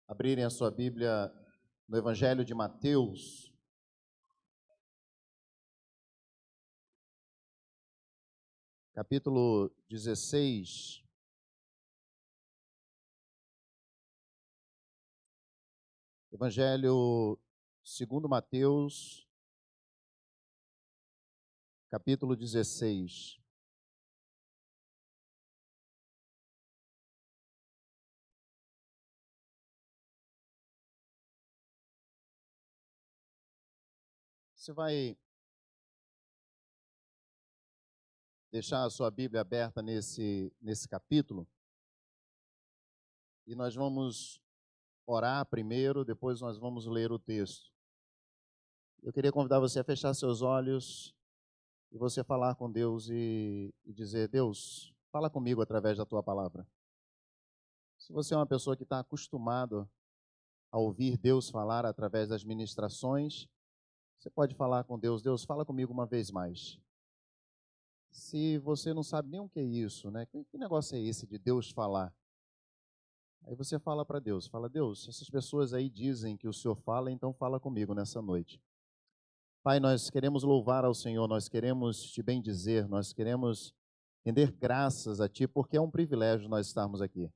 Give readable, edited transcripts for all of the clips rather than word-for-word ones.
abrirem a sua Bíblia no Evangelho de Mateus, capítulo 16. Evangelho segundo Mateus, capítulo 16. Você vai deixar a sua Bíblia aberta nesse capítulo e nós vamos orar primeiro, depois nós vamos ler o texto. Eu queria convidar você a fechar seus olhos e você falar com Deus e dizer: Deus, fala comigo através da tua palavra. Se você é uma pessoa que está acostumado a ouvir Deus falar através das ministrações, você pode falar com Deus: Deus, fala comigo uma vez mais. Se você não sabe nem o que é isso, né? Que negócio é esse de Deus falar? Aí você fala para Deus, fala: Deus, essas pessoas aí dizem que o Senhor fala, então fala comigo nessa noite. Pai, nós queremos louvar ao Senhor, nós queremos te bendizer, nós queremos render graças a Ti, porque é um privilégio nós estarmos aqui.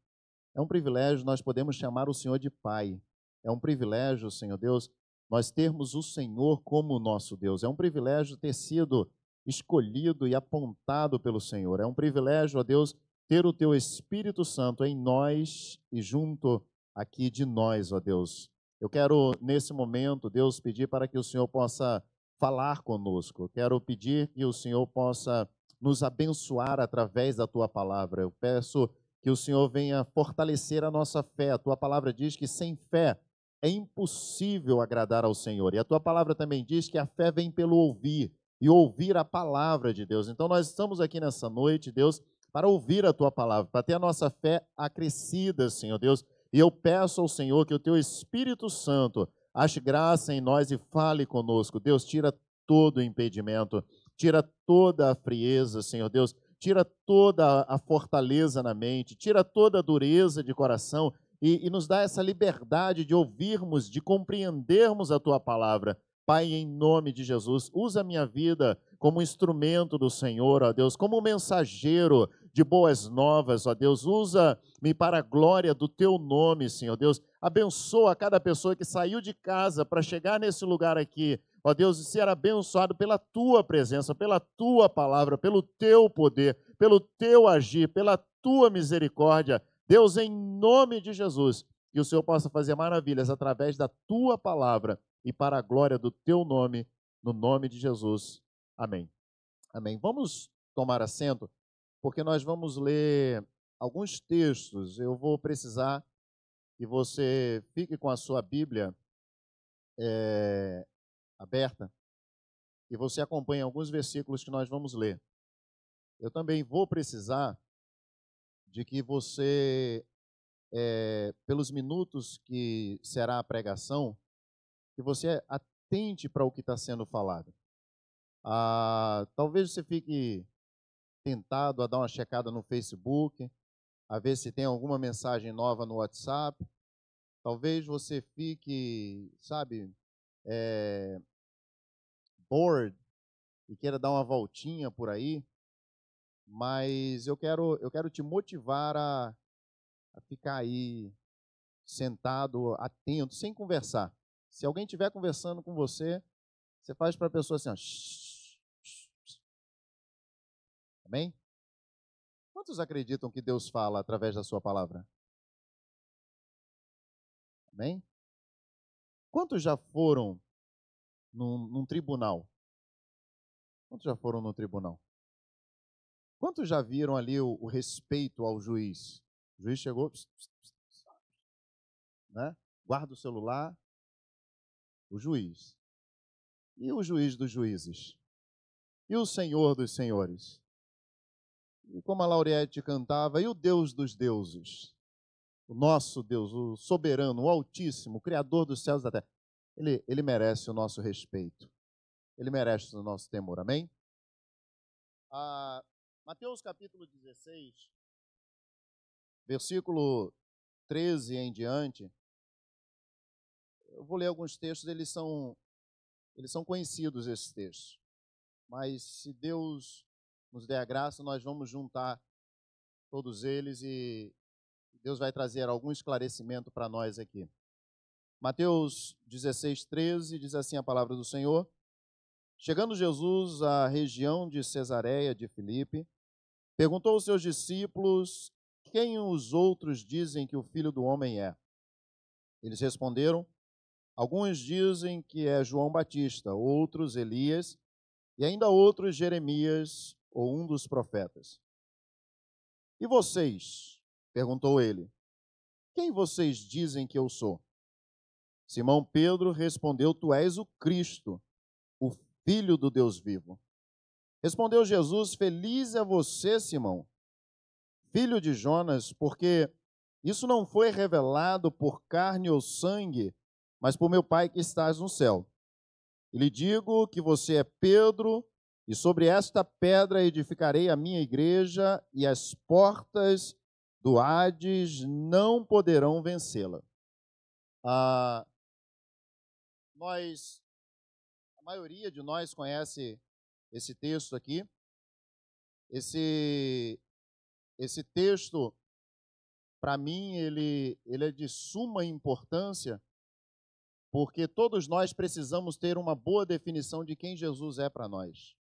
É um privilégio nós podemos chamar o Senhor de Pai. É um privilégio, Senhor Deus, nós termos o Senhor como nosso Deus. É um privilégio ter sido escolhido e apontado pelo Senhor. É um privilégio, ó Deus, ter o Teu Espírito Santo em nós e junto aqui de nós, ó Deus. Eu quero, nesse momento, Deus, pedir para que o Senhor possa falar conosco. Eu quero pedir que o Senhor possa nos abençoar através da Tua palavra. Eu peço que o Senhor venha fortalecer a nossa fé. A Tua palavra diz que sem fé é impossível agradar ao Senhor. E a Tua palavra também diz que a fé vem pelo ouvir, e ouvir a palavra de Deus. Então nós estamos aqui nessa noite, Deus, para ouvir a Tua palavra, para ter a nossa fé acrescida, Senhor Deus. E eu peço ao Senhor que o Teu Espírito Santo ache graça em nós e fale conosco. Deus, tira todo o impedimento, tira toda a frieza, Senhor Deus. Tira toda a fortaleza na mente, tira toda a dureza de coração e nos dá essa liberdade de ouvirmos, de compreendermos a Tua palavra. Pai, em nome de Jesus, usa a minha vida como instrumento do Senhor, ó Deus, como mensageiro de boas novas, ó Deus. Usa-me para a glória do Teu nome, Senhor Deus. Abençoa cada pessoa que saiu de casa para chegar nesse lugar aqui, ó Deus, e ser abençoado pela Tua presença, pela Tua palavra, pelo Teu poder, pelo Teu agir, pela Tua misericórdia. Deus, em nome de Jesus, que o Senhor possa fazer maravilhas através da Tua palavra e para a glória do Teu nome, no nome de Jesus. Amém. Amém. Vamos tomar assento, porque nós vamos ler alguns textos. Eu vou precisar que você fique com a sua Bíblia aberta e você acompanhe alguns versículos que nós vamos ler. Eu também vou precisar de que você, pelos minutos que será a pregação, que você atente para o que está sendo falado. Talvez você fique tentado a dar uma checada no Facebook, a ver se tem alguma mensagem nova no WhatsApp. Talvez você fique, sabe, bored e queira dar uma voltinha por aí, mas eu quero te motivar a ficar aí sentado, atento, sem conversar. Se alguém estiver conversando com você, você faz para a pessoa assim, ó, shh, shh, shh. Amém? Quantos acreditam que Deus fala através da sua palavra? Amém? Quantos já foram num tribunal? Quantos já foram no tribunal? Quantos já viram ali o respeito ao juiz? O juiz chegou, né? Guarda o celular, o juiz. E o juiz dos juízes? E o Senhor dos senhores? E como a Lauriette cantava, e o Deus dos deuses? O nosso Deus, o soberano, o altíssimo, o criador dos céus e da terra. Ele merece o nosso respeito. Ele merece o nosso temor. Amém? Mateus capítulo 16, versículo 13 em diante, eu vou ler alguns textos, eles são conhecidos, esses textos. Mas se Deus nos der a graça, nós vamos juntar todos eles e Deus vai trazer algum esclarecimento para nós aqui. Mateus 16, 13, diz assim a palavra do Senhor: Chegando Jesus à região de Cesareia de Filipe, perguntou aos seus discípulos: Quem os outros dizem que o Filho do Homem é? Eles responderam: Alguns dizem que é João Batista, outros Elias, e ainda outros Jeremias ou um dos profetas. E vocês? Perguntou ele. Quem vocês dizem que eu sou? Simão Pedro respondeu: Tu és o Cristo, o Filho do Deus vivo. Respondeu Jesus: Feliz é você, Simão, filho de Jonas, porque isso não foi revelado por carne ou sangue, mas por meu Pai que estás no céu. E lhe digo que você é Pedro, e sobre esta pedra edificarei a minha igreja, e as portas do Hades não poderão vencê-la. A maioria de nós conhece esse texto aqui. Esse texto, para mim, ele é de suma importância, porque todos nós precisamos ter uma boa definição de quem Jesus é para nós.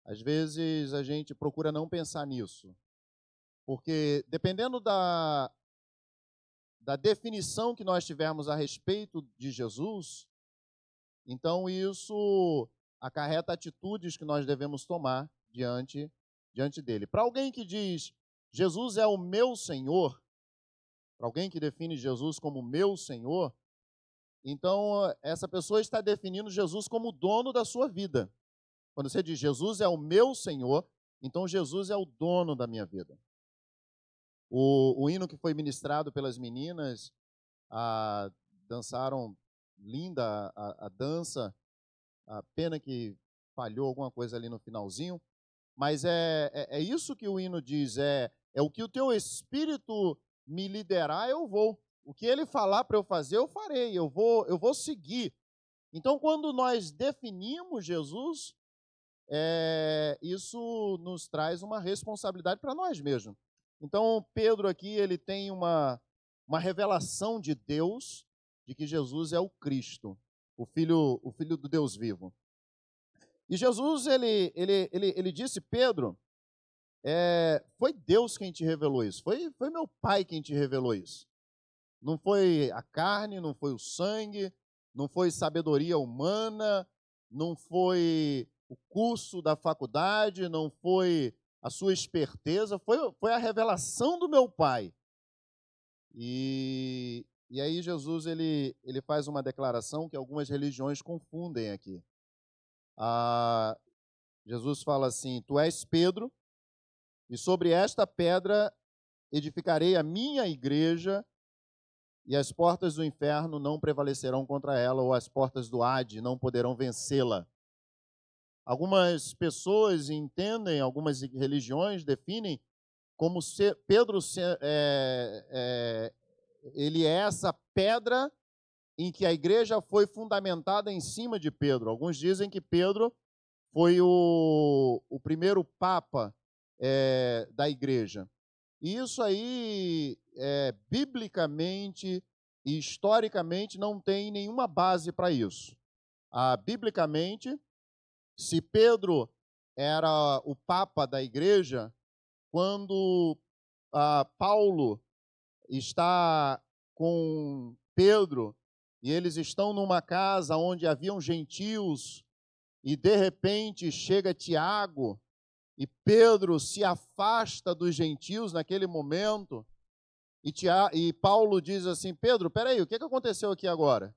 Às vezes a gente procura não pensar nisso, porque dependendo da definição que nós tivermos a respeito de Jesus, então isso acarreta atitudes que nós devemos tomar diante dele. Para alguém que diz, Jesus é o meu Senhor, para alguém que define Jesus como meu Senhor, então essa pessoa está definindo Jesus como dono da sua vida. Quando você diz, Jesus é o meu Senhor, então Jesus é o dono da minha vida. O hino que foi ministrado pelas meninas, dançaram linda a dança, a pena que falhou alguma coisa ali no finalzinho, mas é isso que o hino diz, é o que o teu Espírito me liderar, eu vou. O que ele falar para eu fazer, eu farei, eu vou seguir. Então, quando nós definimos Jesus, isso nos traz uma responsabilidade para nós mesmos. Então, Pedro aqui, ele tem uma revelação de Deus, de que Jesus é o Cristo, o Filho do Deus vivo. E Jesus, ele disse, Pedro, foi Deus quem te revelou isso, foi meu Pai quem te revelou isso. Não foi a carne, não foi o sangue, não foi sabedoria humana, não foi o curso da faculdade, não foi a sua esperteza, foi a revelação do meu Pai. E aí Jesus ele faz uma declaração que algumas religiões confundem aqui. Jesus fala assim, tu és Pedro, e sobre esta pedra edificarei a minha igreja, e as portas do inferno não prevalecerão contra ela, ou as portas do Hades não poderão vencê-la. Algumas pessoas entendem, algumas religiões definem como Pedro ele é essa pedra em que a igreja foi fundamentada em cima de Pedro. Alguns dizem que Pedro foi o primeiro papa da igreja. E isso aí, biblicamente e historicamente, não tem nenhuma base para isso. Biblicamente, se Pedro era o papa da igreja, quando Paulo está com Pedro e eles estão numa casa onde haviam gentios e de repente chega Tiago e Pedro se afasta dos gentios naquele momento e Paulo diz assim, Pedro, peraí, o que aconteceu aqui agora?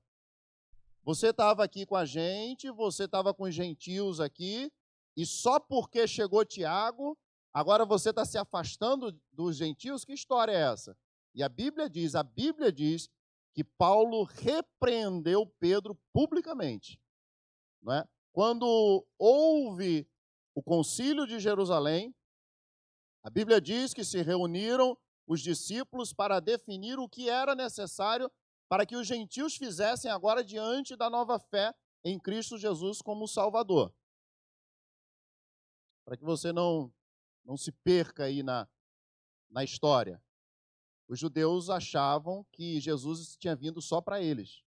Você estava aqui com a gente, você estava com os gentios aqui, e só porque chegou Tiago, agora você está se afastando dos gentios? Que história é essa? E a Bíblia diz que Paulo repreendeu Pedro publicamente. Não é? Quando houve o concílio de Jerusalém, a Bíblia diz que se reuniram os discípulos para definir o que era necessário para que os gentios fizessem agora diante da nova fé em Cristo Jesus como Salvador. Para que você não se perca aí na história. Os judeus achavam que Jesus tinha vindo só para eles.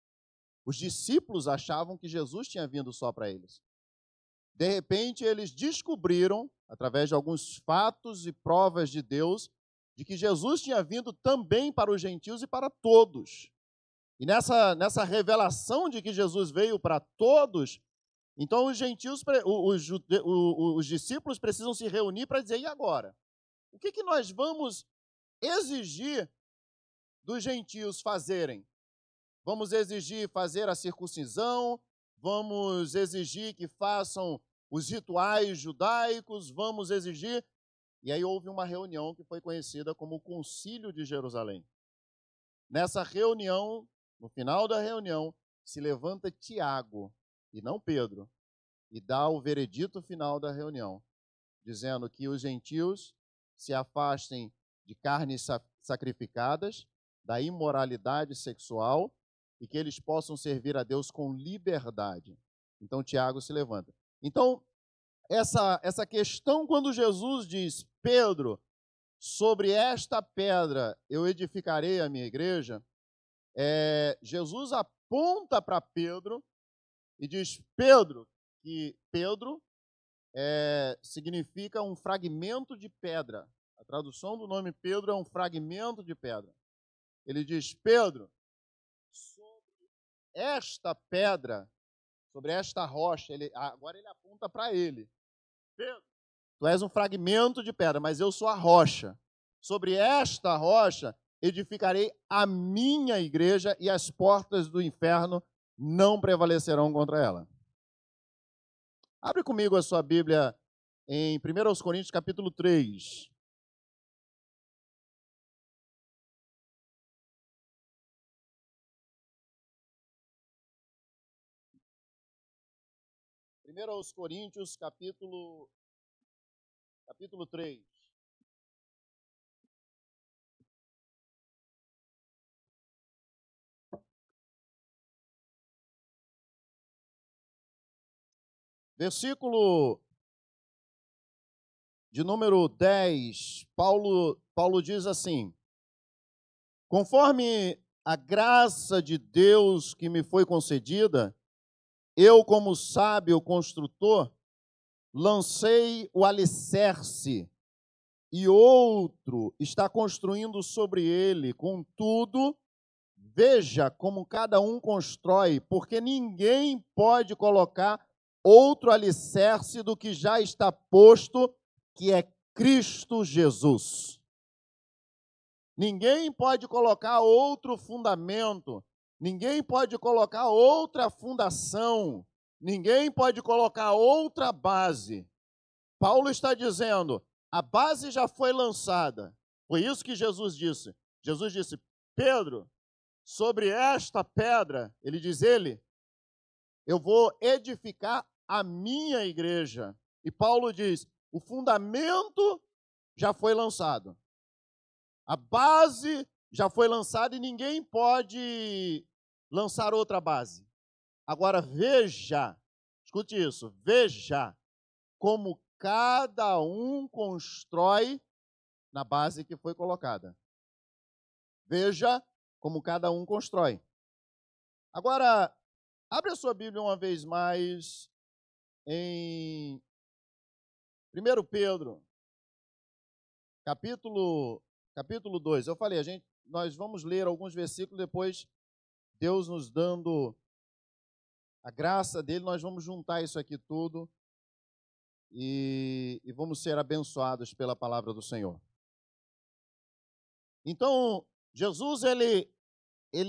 Os discípulos achavam que Jesus tinha vindo só para eles. De repente, eles descobriram, através de alguns fatos e provas de Deus, de que Jesus tinha vindo também para os gentios e para todos. E nessa revelação de que Jesus veio para todos, então os gentios, os discípulos precisam se reunir para dizer, e agora? O que nós vamos exigir dos gentios fazerem? Vamos exigir fazer a circuncisão, vamos exigir que façam os rituais judaicos, vamos exigir... E aí houve uma reunião que foi conhecida como o Concílio de Jerusalém. Nessa reunião, no final da reunião, se levanta Tiago, e não Pedro, e dá o veredito final da reunião, dizendo que os gentios se afastem de carnes sacrificadas, da imoralidade sexual, e que eles possam servir a Deus com liberdade. Então, Tiago se levanta. Então, essa questão, quando Jesus diz, Pedro, sobre esta pedra eu edificarei a minha igreja, Jesus aponta para Pedro e diz, Pedro, que Pedro significa um fragmento de pedra. A tradução do nome Pedro é um fragmento de pedra. Ele diz, Pedro, sobre esta pedra, sobre esta rocha, agora ele aponta para ele. Pedro, tu és um fragmento de pedra, mas eu sou a rocha. Sobre esta rocha edificarei a minha igreja e as portas do inferno não prevalecerão contra ela. Abre comigo a sua Bíblia em 1 Coríntios, capítulo 3. Primeiro aos Coríntios, capítulo 3. Versículo de número 10, Paulo diz assim, conforme a graça de Deus que me foi concedida, eu, como sábio construtor, lancei o alicerce e outro está construindo sobre ele. Contudo, veja como cada um constrói, porque ninguém pode colocar outro alicerce do que já está posto, que é Cristo Jesus. Ninguém pode colocar outro fundamento, ninguém pode colocar outra fundação, ninguém pode colocar outra base. Paulo está dizendo, a base já foi lançada. Foi isso que Jesus disse. Jesus disse, Pedro, sobre esta pedra, ele diz, eu vou edificar a minha igreja. E Paulo diz, o fundamento já foi lançado. A base já foi lançada e ninguém pode lançar outra base. Agora veja, escute isso, veja como cada um constrói na base que foi colocada. Veja como cada um constrói. Agora, abre a sua Bíblia uma vez mais em 1 Pedro, capítulo 2. Eu falei, nós vamos ler alguns versículos, depois Deus nos dando a graça dele, nós vamos juntar isso aqui tudo e vamos ser abençoados pela palavra do Senhor. Então, Jesus, ele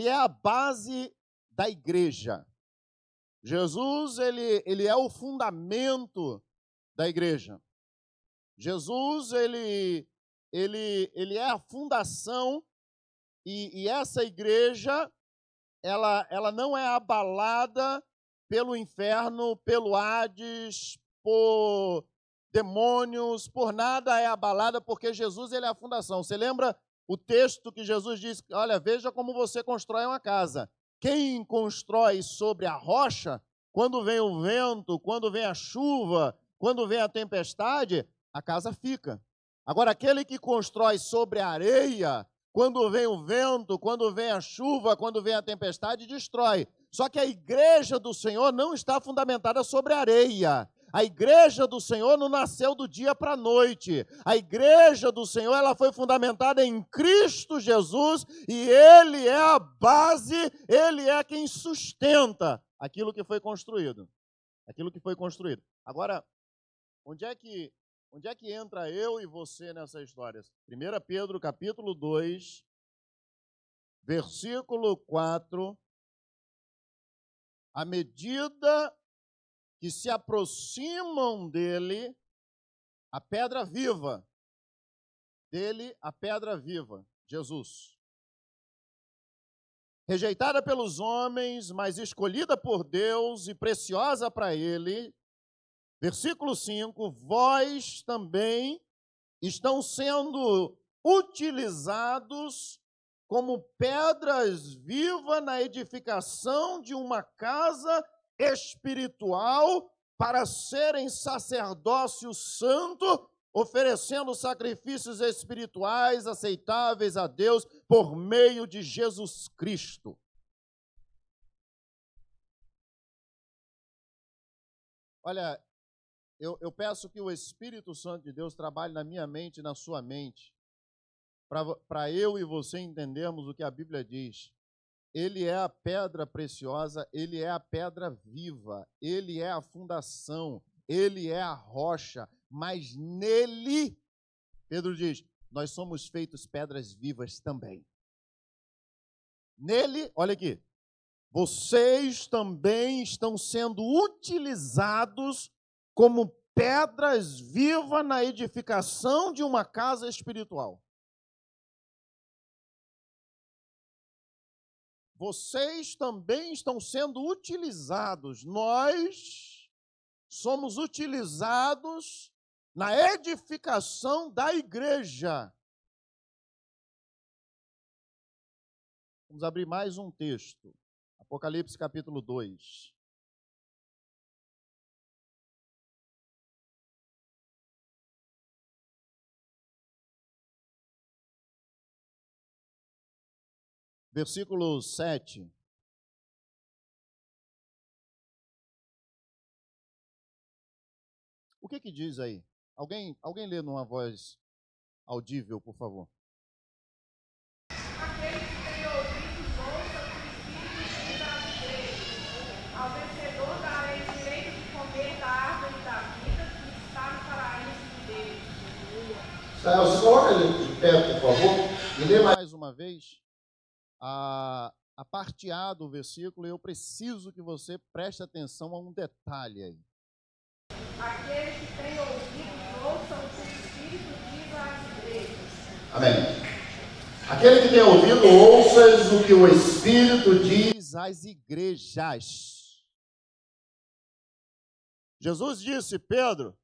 é a base da igreja. Jesus, ele é o fundamento da igreja. Jesus, ele é a fundação e essa igreja, ela não é abalada pelo inferno, pelo Hades, por demônios, por nada é abalada, porque Jesus, ele é a fundação. Você lembra o texto que Jesus diz, olha, veja como você constrói uma casa. Quem constrói sobre a rocha, quando vem o vento, quando vem a chuva, quando vem a tempestade, a casa fica. Agora, aquele que constrói sobre a areia, quando vem o vento, quando vem a chuva, quando vem a tempestade, destrói. Só que a igreja do Senhor não está fundamentada sobre areia. A igreja do Senhor não nasceu do dia para a noite. A igreja do Senhor, ela foi fundamentada em Cristo Jesus e Ele é a base, Ele é quem sustenta aquilo que foi construído. Aquilo que foi construído. Agora, onde é que entra eu e você nessa história? 1 Pedro, capítulo 2, versículo 4. À medida que se aproximam dele, a pedra viva, Jesus. Rejeitada pelos homens, mas escolhida por Deus e preciosa para ele. Versículo 5, vós também estão sendo utilizados como pedras vivas na edificação de uma casa espiritual para serem sacerdócio santo, oferecendo sacrifícios espirituais aceitáveis a Deus por meio de Jesus Cristo. Olha, eu peço que o Espírito Santo de Deus trabalhe na minha mente e na sua mente, para eu e você entendermos o que a Bíblia diz. Ele é a pedra preciosa, ele é a pedra viva, ele é a fundação, ele é a rocha, mas nele, Pedro diz, nós somos feitos pedras vivas também. Nele, olha aqui, vocês também estão sendo utilizados como pedras vivas na edificação de uma casa espiritual. Vocês também estão sendo utilizados. Nós somos utilizados na edificação da igreja. Vamos abrir mais um texto. Apocalipse capítulo 2. Versículo 7. O que diz aí? Alguém lê numa voz audível, por favor. Aquele que tem ouvidos, ouça o que o Espírito diz às igrejas. Ao vencedor darei direito de comer da árvore da vida que está no paraíso de Deus. Você coloca ele de pé, por favor, e lê mais uma vez a parte A do versículo. Eu preciso que você preste atenção a um detalhe aí. Aquele que tem ouvidos, ouça o que o Espírito diz às igrejas. Amém. Aquele que tem ouvido, ouça o que o Espírito diz às igrejas. Jesus disse, Pedro,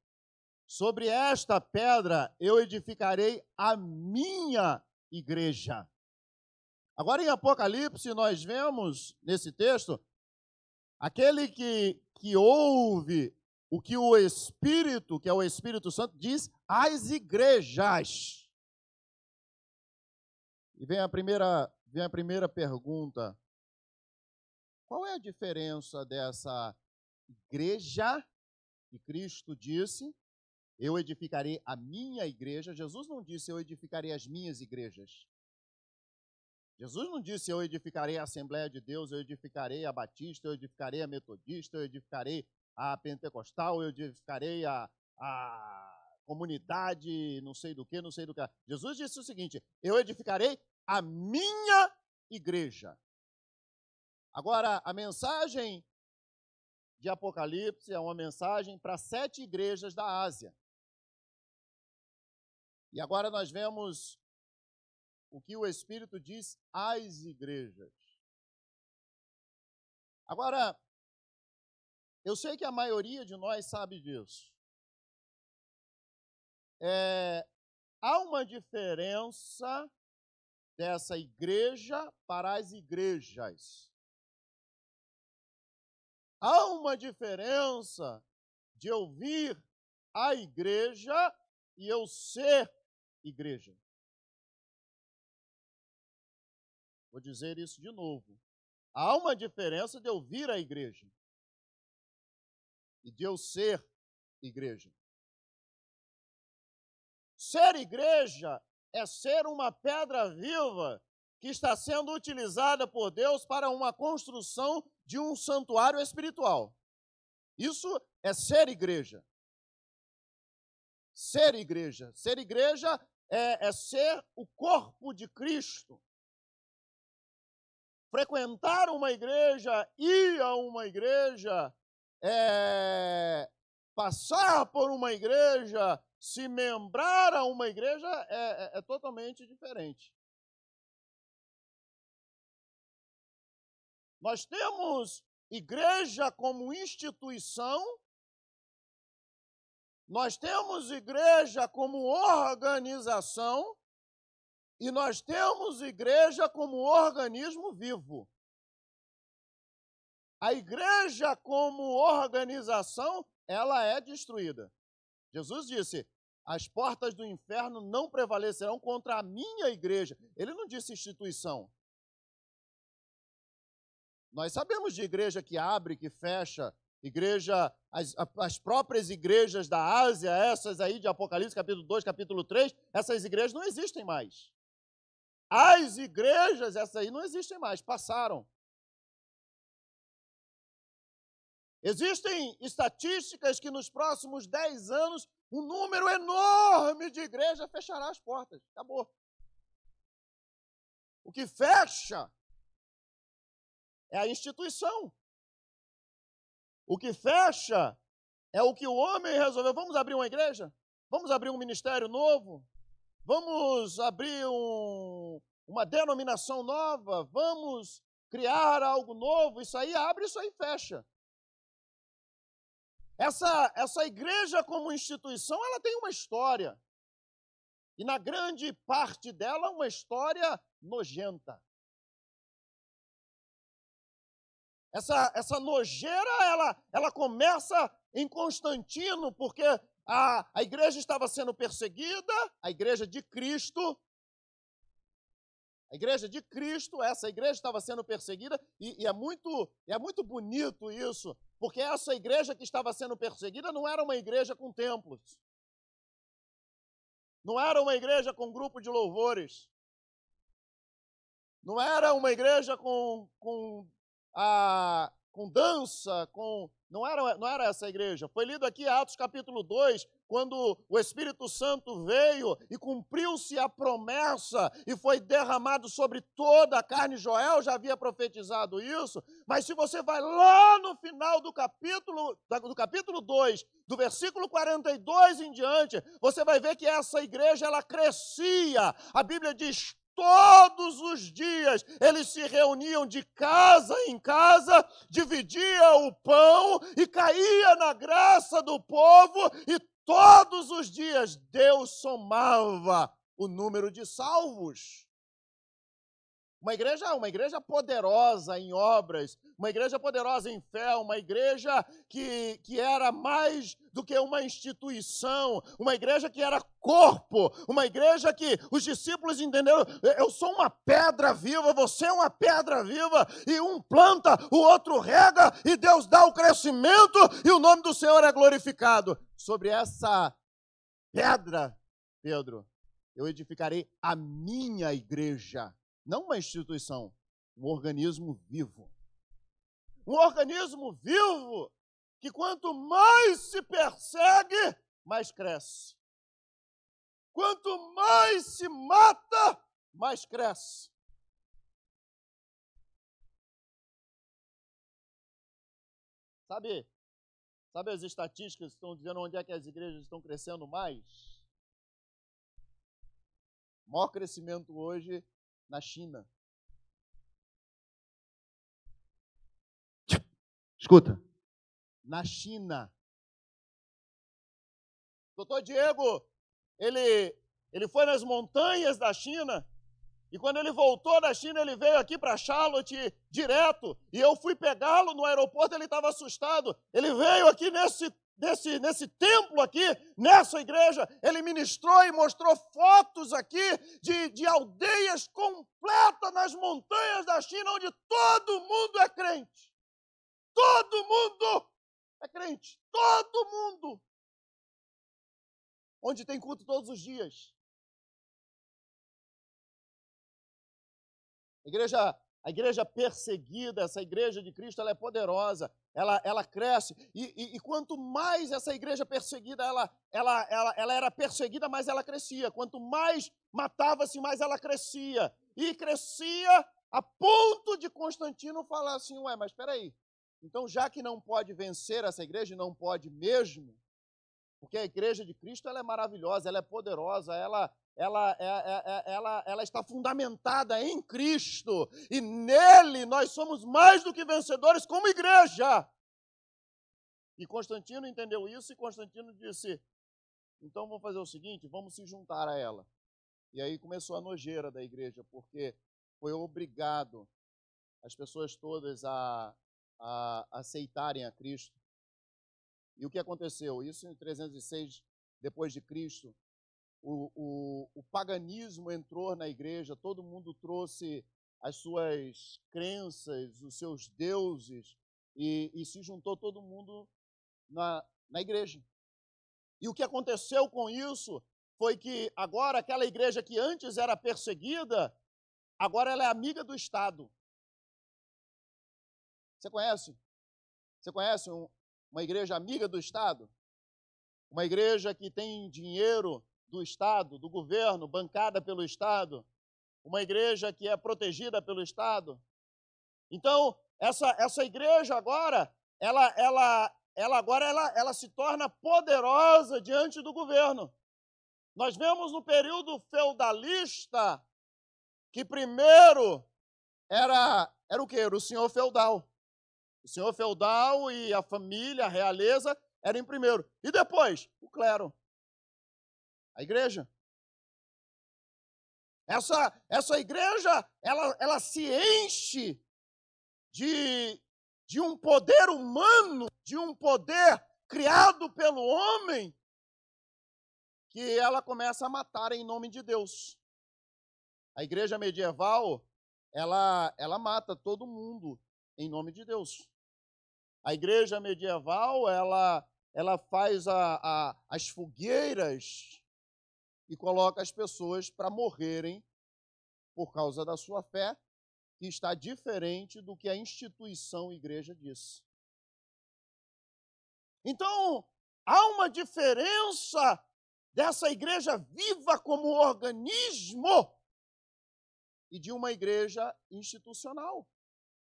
sobre esta pedra eu edificarei a minha igreja. Agora em Apocalipse nós vemos nesse texto, aquele que ouve o que o Espírito, que é o Espírito Santo, diz às igrejas. E vem a primeira pergunta. Qual é a diferença dessa igreja que Cristo disse, eu edificarei a minha igreja? Jesus não disse, eu edificarei as minhas igrejas. Jesus não disse, eu edificarei a Assembleia de Deus, eu edificarei a Batista, eu edificarei a Metodista, eu edificarei a Pentecostal, eu edificarei a comunidade, não sei do que. Jesus disse o seguinte, eu edificarei a minha igreja. Agora, a mensagem de Apocalipse é uma mensagem para 7 igrejas da Ásia. E agora nós vemos o que o Espírito diz às igrejas. Agora, eu sei que a maioria de nós sabe disso. Há uma diferença dessa igreja para as igrejas. Há uma diferença de eu vir à igreja e eu ser igreja. Vou dizer isso de novo. Há uma diferença de eu vir à igreja e de eu ser igreja. Ser igreja é ser uma pedra viva que está sendo utilizada por Deus para uma construção de um santuário espiritual. Isso é ser igreja. Ser igreja. Ser igreja é ser o corpo de Cristo. Frequentar uma igreja, ir a uma igreja, passar por uma igreja, se membrar a uma igreja é totalmente diferente. Nós temos igreja como instituição, nós temos igreja como organização e nós temos igreja como organismo vivo. A igreja como organização, ela é destruída. Jesus disse, as portas do inferno não prevalecerão contra a minha igreja. Ele não disse instituição. Nós sabemos de igreja que abre, que fecha, igreja, as próprias igrejas da Ásia, essas aí de Apocalipse, capítulo 2, capítulo 3, essas igrejas não existem mais. As igrejas, essas aí não existem mais, passaram. Existem estatísticas que nos próximos 10 anos, um número enorme de igrejas fechará as portas. Acabou. O que fecha é a instituição. O que fecha é o que o homem resolveu. Vamos abrir uma igreja? Vamos abrir um ministério novo? Vamos abrir uma denominação nova? Vamos criar algo novo? Isso aí abre, isso aí fecha. Essa igreja como instituição, ela tem uma história. E na grande parte dela, uma história nojenta. Essa nojeira, ela começa em Constantino, porque a igreja estava sendo perseguida, a igreja de Cristo. A igreja de Cristo, essa igreja estava sendo perseguida, e é muito bonito isso, porque essa igreja que estava sendo perseguida não era uma igreja com templos, não era uma igreja com grupo de louvores, não era uma igreja com dança, não era essa igreja. Foi lido aqui Atos capítulo 2, quando o Espírito Santo veio e cumpriu-se a promessa e foi derramado sobre toda a carne. Joel já havia profetizado isso, mas se você vai lá no final do capítulo 2, do versículo 42 em diante, você vai ver que essa igreja, ela crescia. A Bíblia diz, todos os dias eles se reuniam de casa em casa, dividiam o pão e caía na graça do povo, e todos os dias Deus somava o número de salvos. Uma igreja poderosa em obras, uma igreja poderosa em fé, uma igreja que era mais do que uma instituição, uma igreja que era corpo, uma igreja que os discípulos entenderam, eu sou uma pedra viva, você é uma pedra viva, e um planta, o outro rega, e Deus dá o crescimento, e o nome do Senhor é glorificado. Sobre essa pedra, Pedro, eu edificarei a minha igreja. Não uma instituição, um organismo vivo. Um organismo vivo que quanto mais se persegue, mais cresce. Quanto mais se mata, mais cresce. Sabe as estatísticas que estão dizendo onde é que as igrejas estão crescendo mais? O maior crescimento hoje na China. Escuta. Na China. Doutor Diego, ele foi nas montanhas da China E quando ele voltou da China, ele veio aqui para Charlotte direto. E eu fui pegá-lo no aeroporto, ele estava assustado. Ele veio aqui nesse templo aqui, nessa igreja. Ele ministrou e mostrou fotos aqui de aldeias completas nas montanhas da China, onde todo mundo é crente. Todo mundo é crente. Todo mundo. Onde tem culto todos os dias. A igreja perseguida, essa igreja de Cristo, ela é poderosa, ela cresce. E quanto mais essa igreja perseguida, ela era perseguida, mais ela crescia. Quanto mais matava-se, mais ela crescia. E crescia a ponto de Constantino falar assim, ué, mas espera aí. Então, já que não pode vencer essa igreja, não pode mesmo, porque a igreja de Cristo ela é maravilhosa, ela é poderosa, ela está fundamentada em Cristo, e nele nós somos mais do que vencedores como igreja. E Constantino entendeu isso, e Constantino disse, então vamos fazer o seguinte, vamos se juntar a ela. E aí começou a nojeira da igreja, porque foi obrigado as pessoas todas a aceitarem a Cristo. E o que aconteceu? Isso em 306 depois de Cristo. O paganismo entrou na igreja, todo mundo trouxe as suas crenças, os seus deuses, e se juntou todo mundo na igreja. E o que aconteceu com isso foi que agora aquela igreja que antes era perseguida, agora ela é amiga do Estado. Você conhece? Você conhece uma igreja amiga do Estado? Uma igreja que tem dinheiro do Estado, do governo, bancada pelo Estado, uma igreja que é protegida pelo Estado. Então, essa igreja agora, ela se torna poderosa diante do governo. Nós vemos no período feudalista que primeiro era o quê? Era o senhor feudal. O senhor feudal e a família, a realeza, eram em primeiro. E depois, o clero. A igreja. Essa igreja, ela se enche de um poder humano, de um poder criado pelo homem, que ela começa a matar em nome de Deus. A igreja medieval, ela mata todo mundo em nome de Deus. A igreja medieval, ela faz as fogueiras e coloca as pessoas para morrerem por causa da sua fé, que está diferente do que a instituição igreja diz. Então, há uma diferença dessa igreja viva como organismo e de uma igreja institucional.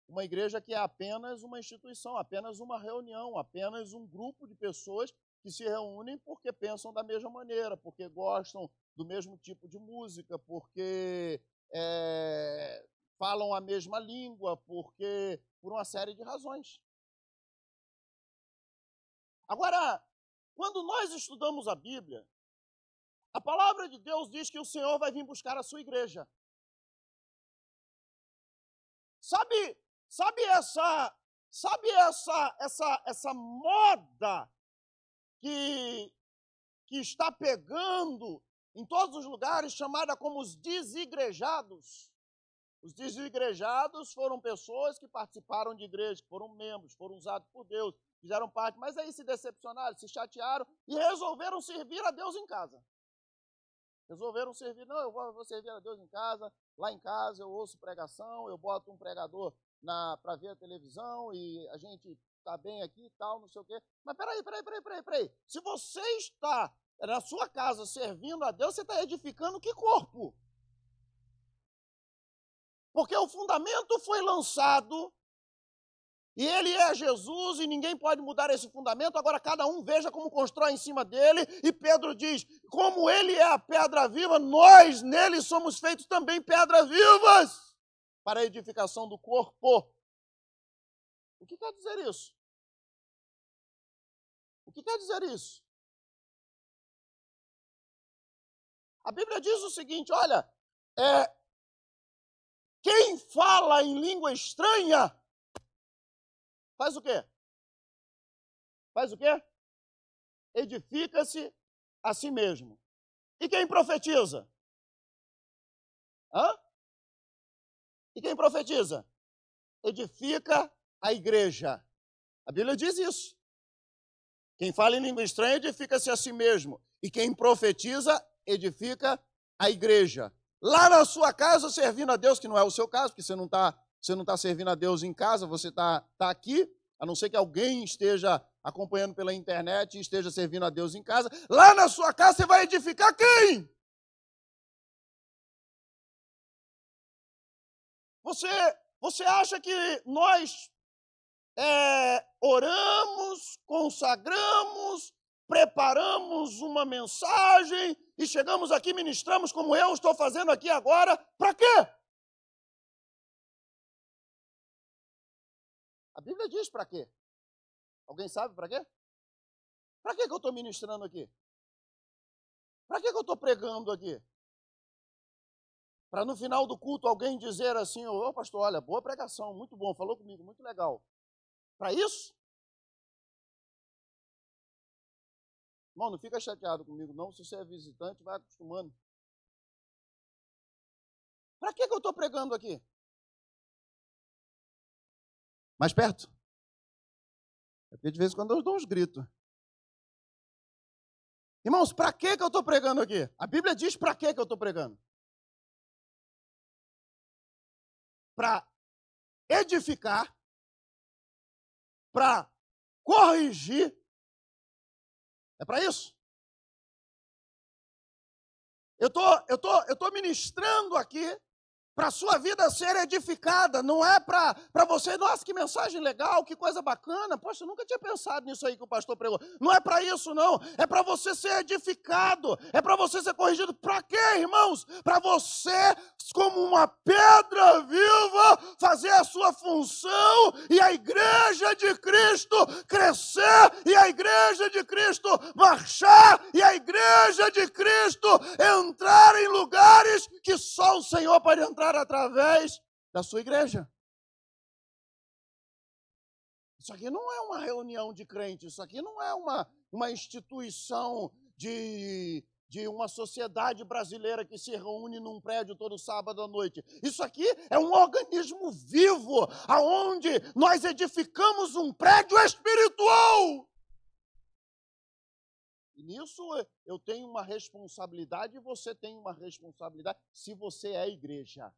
Uma igreja que é apenas uma instituição, apenas uma reunião, apenas um grupo de pessoas que se reúnem porque pensam da mesma maneira, porque gostam do mesmo tipo de música, porque falam a mesma língua, porque por uma série de razões. Agora, quando nós estudamos a Bíblia, a palavra de Deus diz que o Senhor vai vir buscar a sua igreja. Sabe essa moda que está pegando em todos os lugares, chamada como os desigrejados? Os desigrejados foram pessoas que participaram de igreja, que foram membros, foram usados por Deus, fizeram parte, mas aí se decepcionaram, se chatearam e resolveram servir a Deus em casa. Resolveram servir, não, eu vou servir a Deus em casa, lá em casa eu ouço pregação, eu boto um pregador para ver a televisão e a gente está bem aqui e tal, não sei o quê. Mas peraí. Se você está na sua casa servindo a Deus, você está edificando que corpo? Porque o fundamento foi lançado e ele é Jesus e ninguém pode mudar esse fundamento. Agora cada um veja como constrói em cima dele. E Pedro diz, como ele é a pedra viva, nós nele somos feitos também pedras vivas para a edificação do corpo. O que quer dizer isso? O que quer dizer isso? A Bíblia diz o seguinte, olha, quem fala em língua estranha faz o quê? Faz o quê? Edifica-se a si mesmo. E quem profetiza? Hã? E quem profetiza? Edifica a igreja. A Bíblia diz isso. Quem fala em língua estranha edifica-se a si mesmo. E quem profetiza edifica a igreja. Lá na sua casa, servindo a Deus, que não é o seu caso, porque você não está servindo a Deus em casa, você está aqui, a não ser que alguém esteja acompanhando pela internet e esteja servindo a Deus em casa. Lá na sua casa, você vai edificar quem? Você acha que nós oramos, consagramos, preparamos uma mensagem e chegamos aqui, ministramos como eu estou fazendo aqui agora, para quê? A Bíblia diz para quê? Alguém sabe para quê? Para que eu estou ministrando aqui? Para que eu estou pregando aqui? Para no final do culto alguém dizer assim, ô pastor, olha, boa pregação, muito bom, falou comigo, muito legal. Para isso? Irmão, não fica chateado comigo não, se você é visitante, vai acostumando. Para que eu estou pregando aqui? Mais perto? É porque de vez em quando eu dou uns gritos. Irmãos, para que eu estou pregando aqui? A Bíblia diz para que eu estou pregando. Para edificar, para corrigir. É para isso? Eu tô ministrando aqui para a sua vida ser edificada, não é para você, nossa, que mensagem legal, que coisa bacana, poxa, eu nunca tinha pensado nisso aí que o pastor pregou. Não é para isso, não, é para você ser edificado, é para você ser corrigido. Para quê, irmãos? Para você, como uma pedra viva, fazer a sua função e a igreja de Cristo crescer, e a igreja de Cristo marchar, e a igreja de Cristo entrar em lugares que só o Senhor pode entrar através da sua igreja. Isso aqui não é uma reunião de crentes, isso aqui não é uma instituição de uma sociedade brasileira que se reúne num prédio todo sábado à noite. Isso aqui é um organismo vivo, aonde nós edificamos um prédio espiritual. E nisso eu tenho uma responsabilidade e você tem uma responsabilidade se você é a igreja.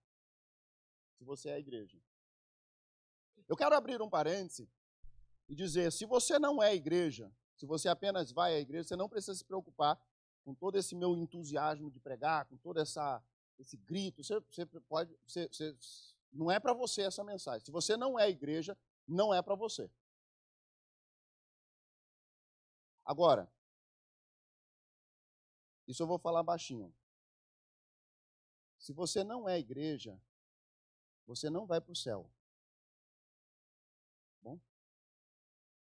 Se você é a igreja. Eu quero abrir um parêntese e dizer, se você não é a igreja, se você apenas vai à igreja, você não precisa se preocupar com todo esse meu entusiasmo de pregar, com todo esse grito. Não é para você essa mensagem. Se você não é a igreja, não é para você. Agora, isso eu vou falar baixinho. Se você não é igreja, você não vai para o céu. Bom?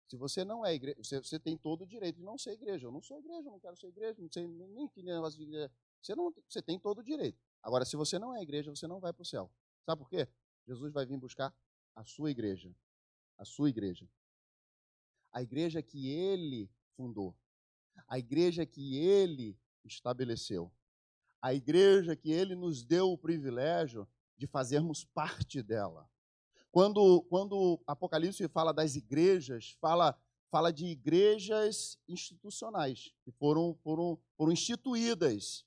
Se você não é igreja, você tem todo o direito de não ser igreja. Eu não sou igreja, eu não quero ser igreja, não sei nem que negócio de igreja. Você tem todo o direito. Agora, se você não é igreja, você não vai para o céu. Sabe por quê? Jesus vai vir buscar a sua igreja. A sua igreja. A igreja que ele fundou. A igreja que ele estabeleceu. A igreja que ele nos deu o privilégio de fazermos parte dela. Quando Apocalipse fala das igrejas, fala de igrejas institucionais, que foram instituídas.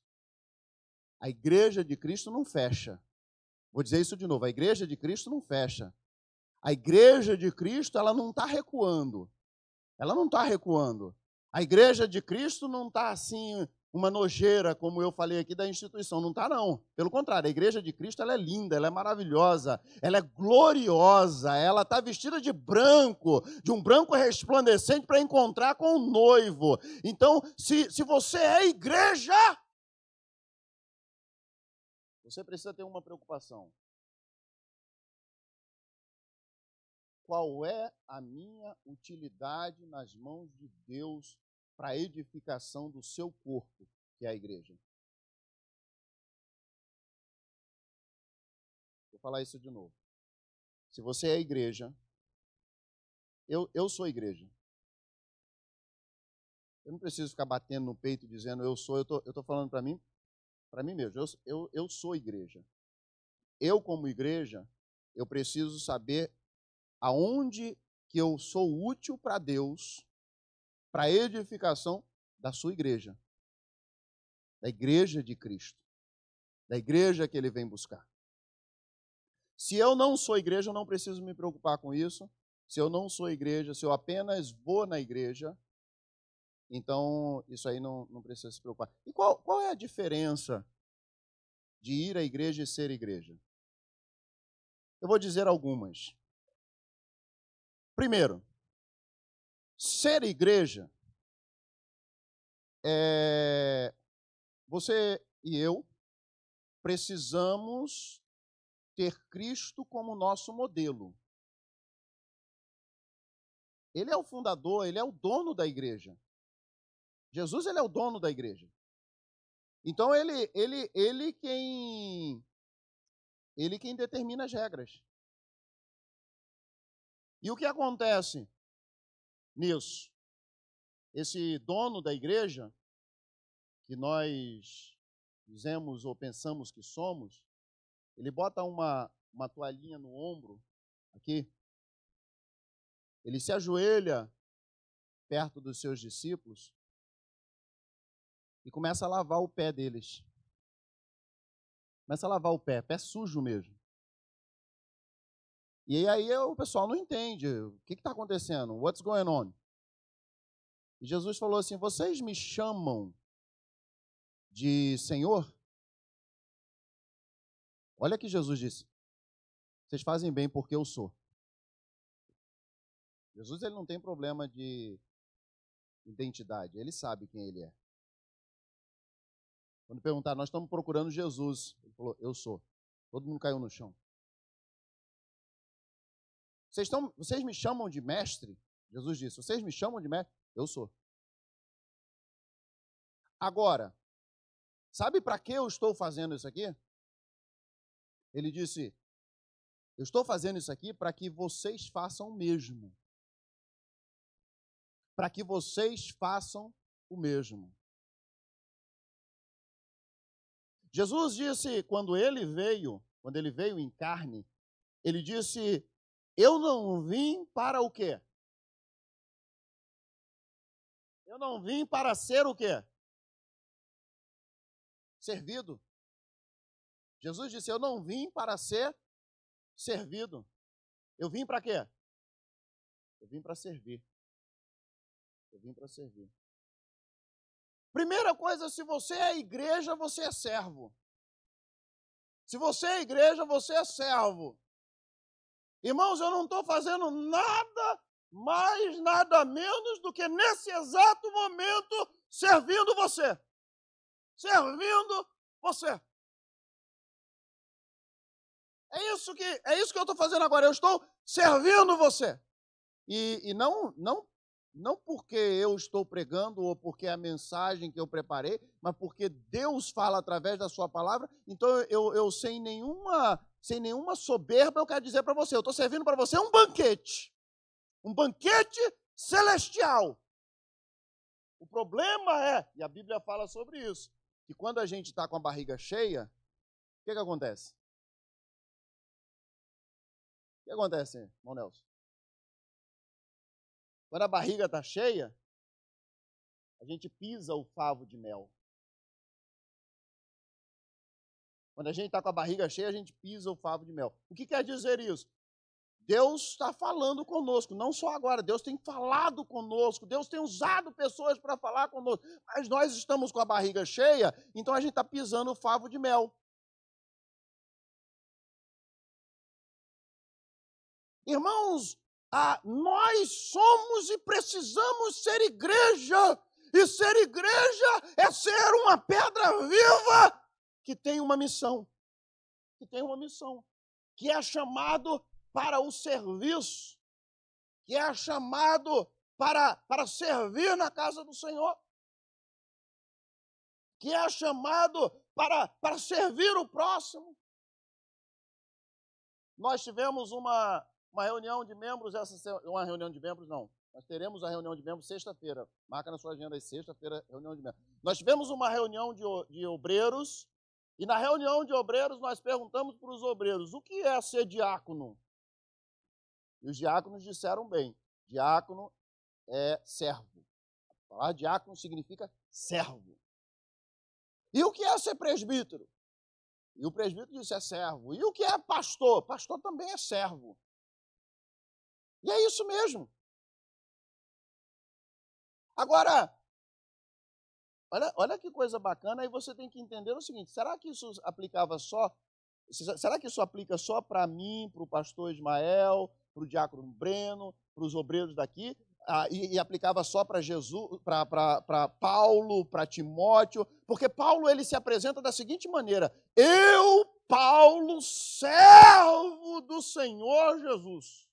A igreja de Cristo não fecha. Vou dizer isso de novo, a igreja de Cristo não fecha. A igreja de Cristo, ela não está recuando. Ela não está recuando. A igreja de Cristo não está assim, uma nojeira, como eu falei aqui da instituição. Não está, não. Pelo contrário, a igreja de Cristo, ela é linda, ela é maravilhosa, ela é gloriosa, ela está vestida de um branco resplandecente para encontrar com o noivo. Então, se você é igreja, você precisa ter uma preocupação. Qual é a minha utilidade nas mãos de Deus para a edificação do seu corpo, que é a igreja? Vou falar isso de novo. Se você é igreja, eu sou igreja. Eu não preciso ficar batendo no peito dizendo eu estou falando para mim mesmo. Eu sou igreja. Eu, como igreja, eu preciso saber aonde que eu sou útil para Deus, para a edificação da sua igreja, da igreja de Cristo, da igreja que Ele vem buscar. Se eu não sou igreja, eu não preciso me preocupar com isso. Se eu não sou igreja, se eu apenas vou na igreja, então isso aí não precisa se preocupar. E qual é a diferença de ir à igreja e ser igreja? Eu vou dizer algumas. Primeiro, ser igreja você e eu precisamos ter Cristo como nosso modelo. Ele é o fundador, ele é o dono da igreja. Jesus, ele é o dono da igreja. Então, ele quem determina as regras. E o que acontece nisso? Esse dono da igreja, que nós dizemos ou pensamos que somos, ele bota uma toalhinha no ombro, aqui, ele se ajoelha perto dos seus discípulos e começa a lavar o pé deles. Começa a lavar o pé sujo mesmo. E aí o pessoal não entende, o que está acontecendo? What's going on? E Jesus falou assim, vocês me chamam de Senhor? Olha o que Jesus disse, vocês fazem bem porque eu sou. Jesus, ele não tem problema de identidade, ele sabe quem ele é. Quando perguntaram, nós estamos procurando Jesus, ele falou, eu sou. Todo mundo caiu no chão. Vocês me chamam de mestre? Jesus disse, vocês me chamam de mestre? Eu sou. Agora, sabe para que eu estou fazendo isso aqui? Ele disse, eu estou fazendo isso aqui para que vocês façam o mesmo. Para que vocês façam o mesmo. Jesus disse, quando ele veio em carne, ele disse, eu não vim para o quê? Eu não vim para ser o quê? Servido. Jesus disse, eu não vim para ser servido. Eu vim para quê? Eu vim para servir. Eu vim para servir. Primeira coisa, se você é igreja, você é servo. Se você é igreja, você é servo. Irmãos, eu não estou fazendo nada mais, nada menos do que nesse exato momento servindo você. Servindo você. É isso que eu estou fazendo agora. Eu estou servindo você. E não porque eu estou pregando ou porque é a mensagem que eu preparei, mas porque Deus fala através da sua palavra. Então eu sem nenhuma soberba, eu quero dizer para você, eu estou servindo para você um banquete celestial. O problema é, e a Bíblia fala sobre isso, que quando a gente está com a barriga cheia, o que acontece? O que acontece, irmão Nelson? Quando a barriga está cheia, a gente pisa o favo de mel. Quando a gente está com a barriga cheia, a gente pisa o favo de mel. O que quer dizer isso? Deus está falando conosco, não só agora, Deus tem falado conosco, Deus tem usado pessoas para falar conosco, mas nós estamos com a barriga cheia, então a gente está pisando o favo de mel. Irmãos, nós somos e precisamos ser igreja, e ser igreja é ser uma pedra viva que tem uma missão, que é chamado para o serviço, que é chamado para servir na casa do Senhor, que é chamado para servir o próximo. Nós tivemos uma reunião de membros, uma reunião de membros não, nós teremos a reunião de membros sexta-feira, marca na sua agenda aí, sexta-feira, reunião de membros. Nós tivemos uma reunião de obreiros, e na reunião de obreiros nós perguntamos para os obreiros, o que é ser diácono? E os diáconos disseram bem, diácono é servo. Falar diácono significa servo. E o que é ser presbítero? E o presbítero disse, é servo. E o que é pastor? Pastor também é servo. E é isso mesmo. Agora, olha que coisa bacana, aí você tem que entender o seguinte, será que isso aplica só para mim, para o pastor Ismael, para o diácono Breno, para os obreiros daqui, e aplicava só para Jesus, para Paulo, para Timóteo, porque Paulo ele se apresenta da seguinte maneira, eu, Paulo, servo do Senhor Jesus.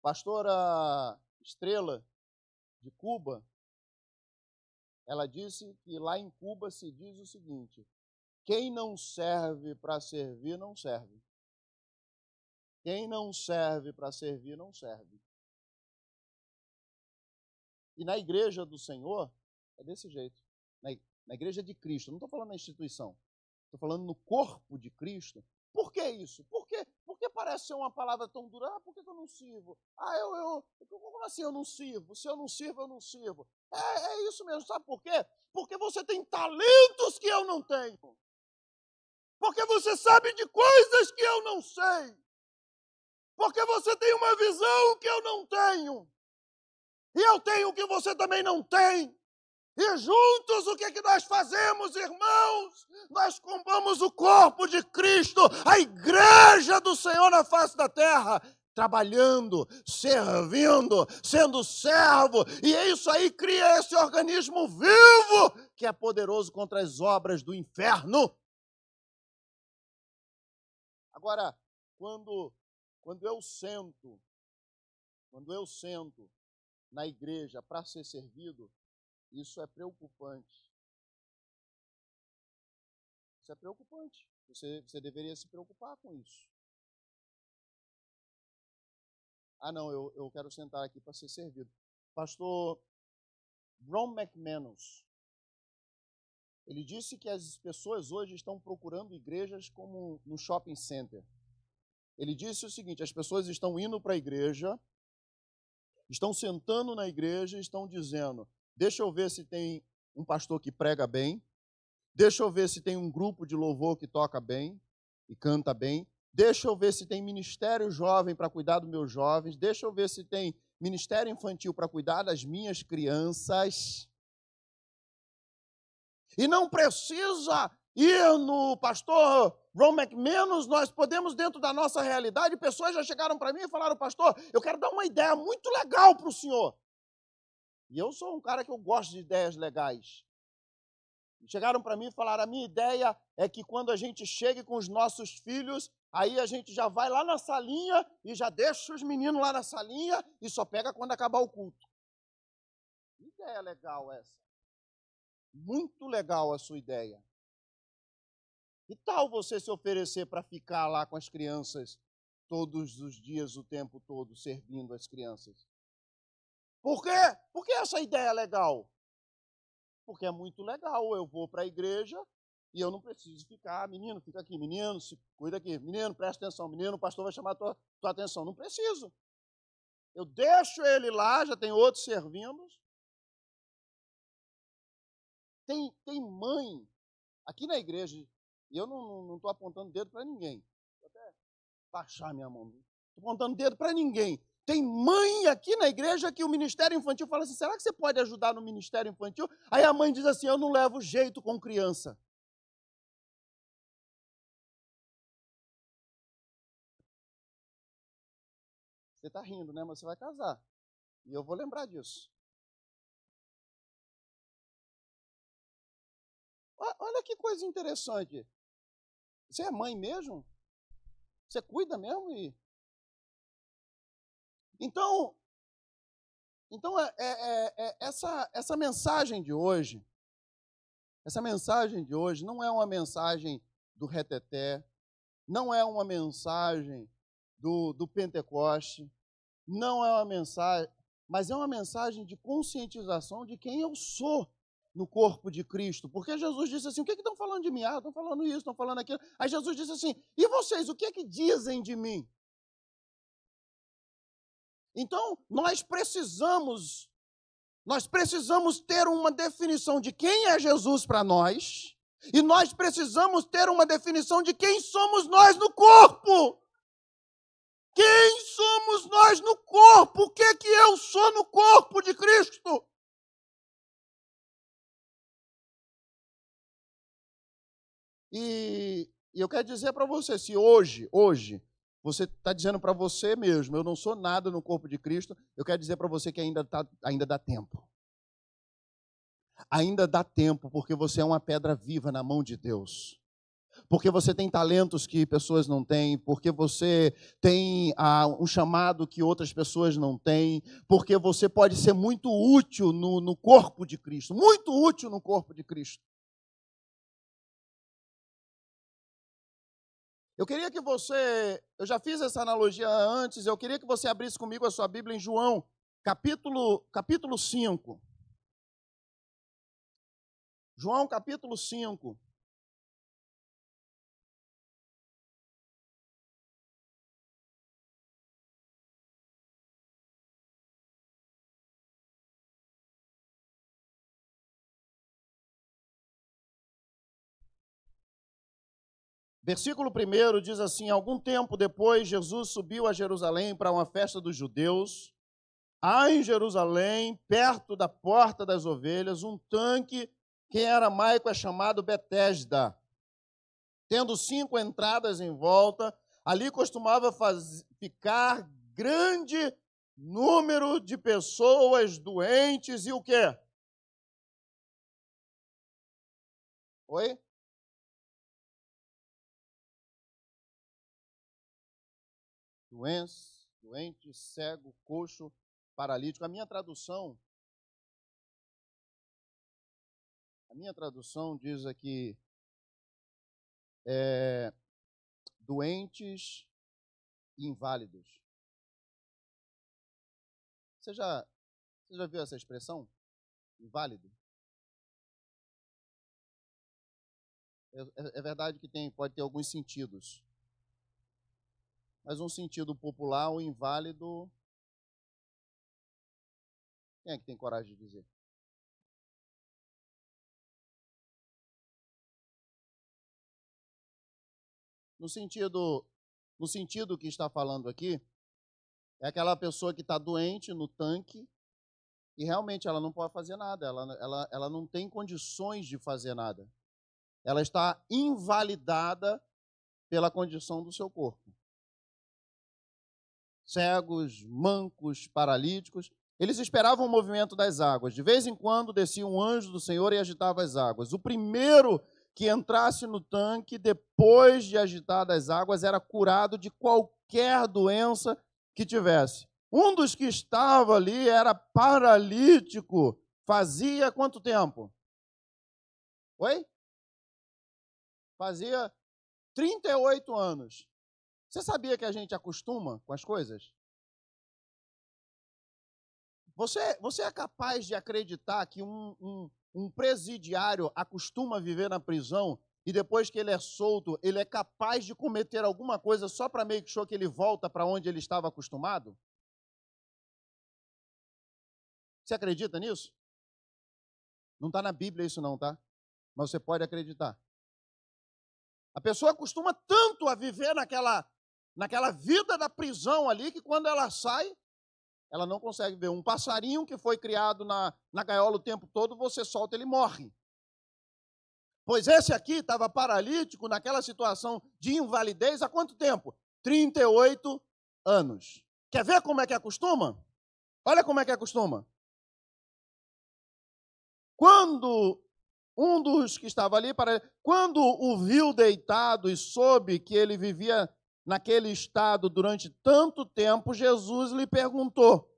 Pastora Estrela, de Cuba, ela disse que lá em Cuba se diz o seguinte, quem não serve para servir, não serve. Quem não serve para servir, não serve. E na igreja do Senhor, é desse jeito. Na igreja de Cristo, não estou falando na instituição, estou falando no corpo de Cristo. Por que isso? Porque parece ser uma palavra tão dura. Por que eu não sirvo? Como assim eu não sirvo? Se eu não sirvo, eu não sirvo. É isso mesmo, sabe por quê? Porque você tem talentos que eu não tenho. Porque você sabe de coisas que eu não sei. Porque você tem uma visão que eu não tenho. E eu tenho o que você também não tem. E juntos, o que é que nós fazemos, irmãos? Nós compramos o corpo de Cristo, a igreja do Senhor na face da terra, trabalhando, servindo, sendo servo. E isso aí cria esse organismo vivo, que é poderoso contra as obras do inferno. Agora, quando eu sento na igreja para ser servido, isso é preocupante. Isso é preocupante. Você deveria se preocupar com isso. Não, eu quero sentar aqui para ser servido. Pastor Ron McManus, ele disse que as pessoas hoje estão procurando igrejas como no shopping center. Ele disse o seguinte, as pessoas estão indo para a igreja, estão sentando na igreja e estão dizendo, deixa eu ver se tem um pastor que prega bem, deixa eu ver se tem um grupo de louvor que toca bem e canta bem, deixa eu ver se tem ministério jovem para cuidar dos meus jovens, deixa eu ver se tem ministério infantil para cuidar das minhas crianças. E não precisa ir no pastor Ron McManus, nós podemos, dentro da nossa realidade, pessoas já chegaram para mim e falaram, pastor, eu quero dar uma ideia muito legal para o senhor. E eu sou um cara que eu gosto de ideias legais. Chegaram para mim e falaram, a minha ideia é que quando a gente chegue com os nossos filhos, aí a gente já vai lá na salinha e já deixa os meninos lá na salinha e só pega quando acabar o culto. Que ideia legal essa. Muito legal a sua ideia. Que tal você se oferecer para ficar lá com as crianças todos os dias, o tempo todo, servindo as crianças? Por quê? Por que essa ideia é legal? Porque é muito legal. Eu vou para a igreja e eu não preciso ficar, menino, fica aqui, menino, se cuida aqui, menino, presta atenção, menino, o pastor vai chamar a tua atenção. Não preciso. Eu deixo ele lá, já tem outros servindo. Tem mãe aqui na igreja, e eu não estou apontando dedo para ninguém. Vou até baixar minha mão. Não estou apontando dedo para ninguém. Tem mãe aqui na igreja que o ministério infantil fala assim, será que você pode ajudar no ministério infantil? Aí a mãe diz assim, eu não levo jeito com criança. Você está rindo, né? Mas você vai casar. E eu vou lembrar disso. Olha que coisa interessante. Você é mãe mesmo? Você cuida mesmo? Então essa mensagem de hoje não é uma mensagem do reteté, não é uma mensagem do Pentecoste, não é uma mensagem, mas é uma mensagem de conscientização de quem eu sou no corpo de Cristo. Porque Jesus disse assim, o que estão falando de mim? Ah, estão falando isso, estão falando aquilo. Aí Jesus disse assim, e vocês, o que dizem de mim? Então, nós precisamos ter uma definição de quem é Jesus para nós, e nós precisamos ter uma definição de quem somos nós no corpo. Quem somos nós no corpo? O que eu sou no corpo de Cristo? E eu quero dizer para você, se hoje, você está dizendo para você mesmo, eu não sou nada no corpo de Cristo, eu quero dizer para você que ainda dá tempo. Ainda dá tempo, porque você é uma pedra viva na mão de Deus. Porque você tem talentos que pessoas não têm, porque você tem um chamado que outras pessoas não têm, porque você pode ser muito útil no corpo de Cristo, muito útil no corpo de Cristo. Eu queria que você, eu já fiz essa analogia antes, eu queria que você abrisse comigo a sua Bíblia em João, capítulo 5. João, capítulo 5. Versículo 1 diz assim, algum tempo depois, Jesus subiu a Jerusalém para uma festa dos judeus. Há em Jerusalém, perto da porta das ovelhas, um tanque que em aramaico é chamado Betesda. Tendo 5 entradas em volta, ali costumava ficar grande número de pessoas doentes e o quê? Oi? Doente, cego, coxo, paralítico. A minha tradução diz aqui, doentes e inválidos. Você já viu essa expressão? Inválido? É verdade que pode ter alguns sentidos. Mas um sentido popular, o inválido... Quem é que tem coragem de dizer? No sentido que está falando aqui, é aquela pessoa que está doente no tanque e realmente ela não pode fazer nada, ela não tem condições de fazer nada. Ela está invalidada pela condição do seu corpo. Cegos, mancos, paralíticos, eles esperavam o movimento das águas. De vez em quando descia um anjo do Senhor e agitava as águas. O primeiro que entrasse no tanque, depois de agitar as águas, era curado de qualquer doença que tivesse. Um dos que estava ali era paralítico. Fazia quanto tempo? Oi? Fazia 38 anos. Você sabia que a gente acostuma com as coisas? Você é capaz de acreditar que um presidiário acostuma a viver na prisão e depois que ele é solto, ele é capaz de cometer alguma coisa só para make sure que ele volta para onde ele estava acostumado? Você acredita nisso? Não está na Bíblia isso não, tá? Mas você pode acreditar. A pessoa costuma tanto a viver naquela vida da prisão ali, que quando ela sai, ela não consegue ver. Um passarinho que foi criado na gaiola o tempo todo, você solta, ele morre. Pois esse aqui estava paralítico naquela situação de invalidez há quanto tempo? 38 anos. Quer ver como é que acostuma? Olha como é que acostuma. Quando um dos que estava ali, quando o viu deitado e soube que ele vivia naquele estado durante tanto tempo, Jesus lhe perguntou,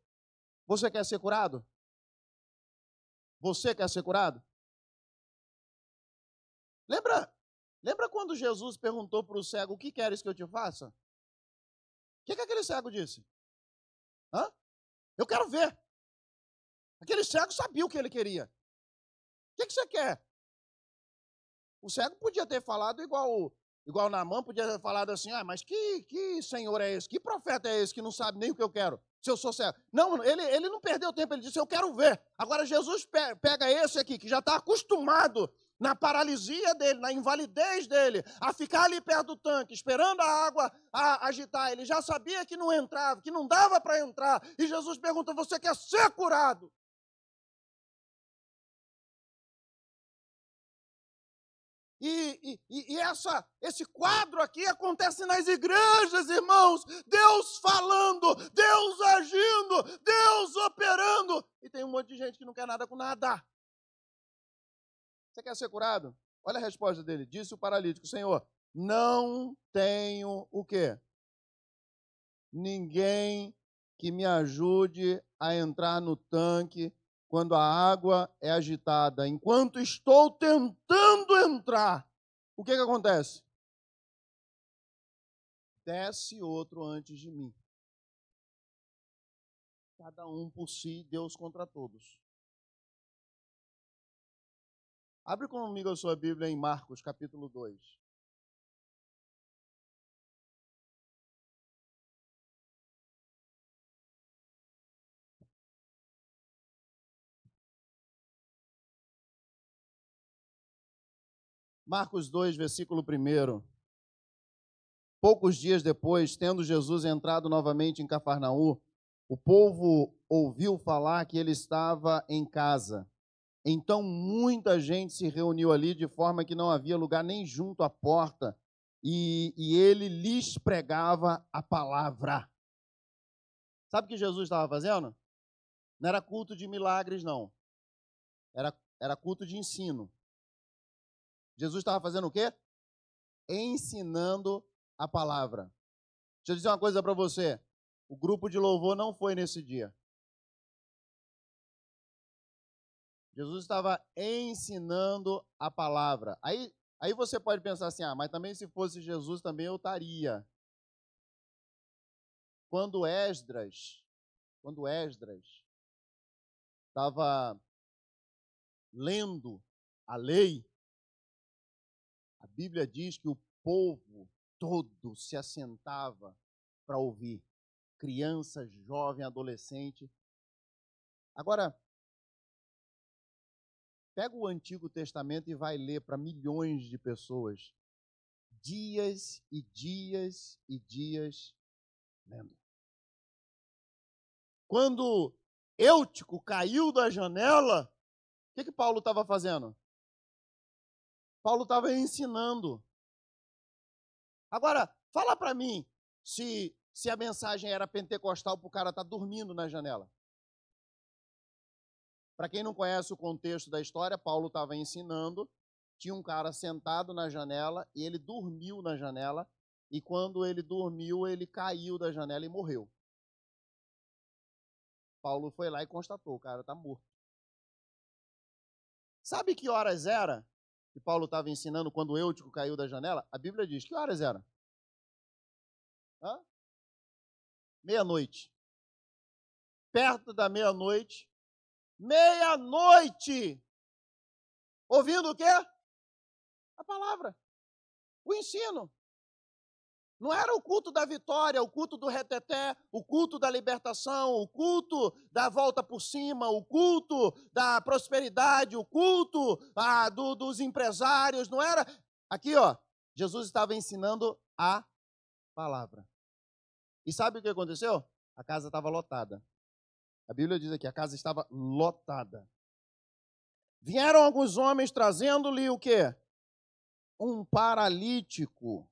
você quer ser curado? Você quer ser curado? Lembra quando Jesus perguntou para o cego, o que queres que eu te faça? O que aquele cego disse? Hã? Eu quero ver. Aquele cego sabia o que ele queria. O que você quer? O cego podia ter falado igual Naamã, podia ter falado assim, mas que senhor é esse? Que profeta é esse que não sabe nem o que eu quero? Se eu sou cego. Não, ele não perdeu tempo, ele disse, eu quero ver. Agora Jesus pega esse aqui, que já está acostumado na paralisia dele, na invalidez dele, a ficar ali perto do tanque, esperando a água agitar. Ele já sabia que não entrava, que não dava para entrar. E Jesus pergunta, você quer ser curado? E esse quadro aqui acontece nas igrejas, irmãos. Deus falando, Deus agindo, Deus operando. E tem um monte de gente que não quer nada com nada. Você quer ser curado? Olha a resposta dele. Disse o paralítico, Senhor, não tenho o quê? Ninguém que me ajude a entrar no tanque quando a água é agitada. Enquanto estou tentando entrar, o que acontece? Desce outro antes de mim. Cada um por si, Deus contra todos. Abre comigo a sua Bíblia em Marcos, capítulo 2. Marcos 2, versículo 1. Poucos dias depois, tendo Jesus entrado novamente em Cafarnaum, o povo ouviu falar que ele estava em casa. Então muita gente se reuniu ali, de forma que não havia lugar nem junto à porta, e ele lhes pregava a palavra. Sabe o que Jesus estava fazendo? Não era culto de milagres, não. Era culto de ensino. Jesus estava fazendo o quê? Ensinando a palavra. Deixa eu dizer uma coisa para você. O grupo de louvor não foi nesse dia. Jesus estava ensinando a palavra. Aí você pode pensar assim, mas também se fosse Jesus também eu estaria. Quando Esdras estava lendo a lei, a Bíblia diz que o povo todo se assentava para ouvir. Criança, jovem, adolescente. Agora, pega o Antigo Testamento e vai ler para milhões de pessoas. Dias e dias e dias lendo. Quando Eutico caiu da janela, o que Paulo estava fazendo? Paulo estava ensinando. Agora, fala para mim se a mensagem era pentecostal para o cara estar dormindo na janela. Para quem não conhece o contexto da história, Paulo estava ensinando, tinha um cara sentado na janela e ele dormiu na janela, e quando ele dormiu, ele caiu da janela e morreu. Paulo foi lá e constatou, o cara está morto. Sabe que horas era que Paulo estava ensinando quando Eutico caiu da janela? A Bíblia diz, que horas era? Meia-noite. Perto da meia-noite. Meia-noite! Ouvindo o quê? A palavra. O ensino. Não era o culto da vitória, o culto do reteté, o culto da libertação, o culto da volta por cima, o culto da prosperidade, o culto dos empresários, não era? Aqui, Jesus estava ensinando a palavra. E sabe o que aconteceu? A casa estava lotada. A Bíblia diz aqui, a casa estava lotada. Vieram alguns homens trazendo-lhe o quê? Um paralítico.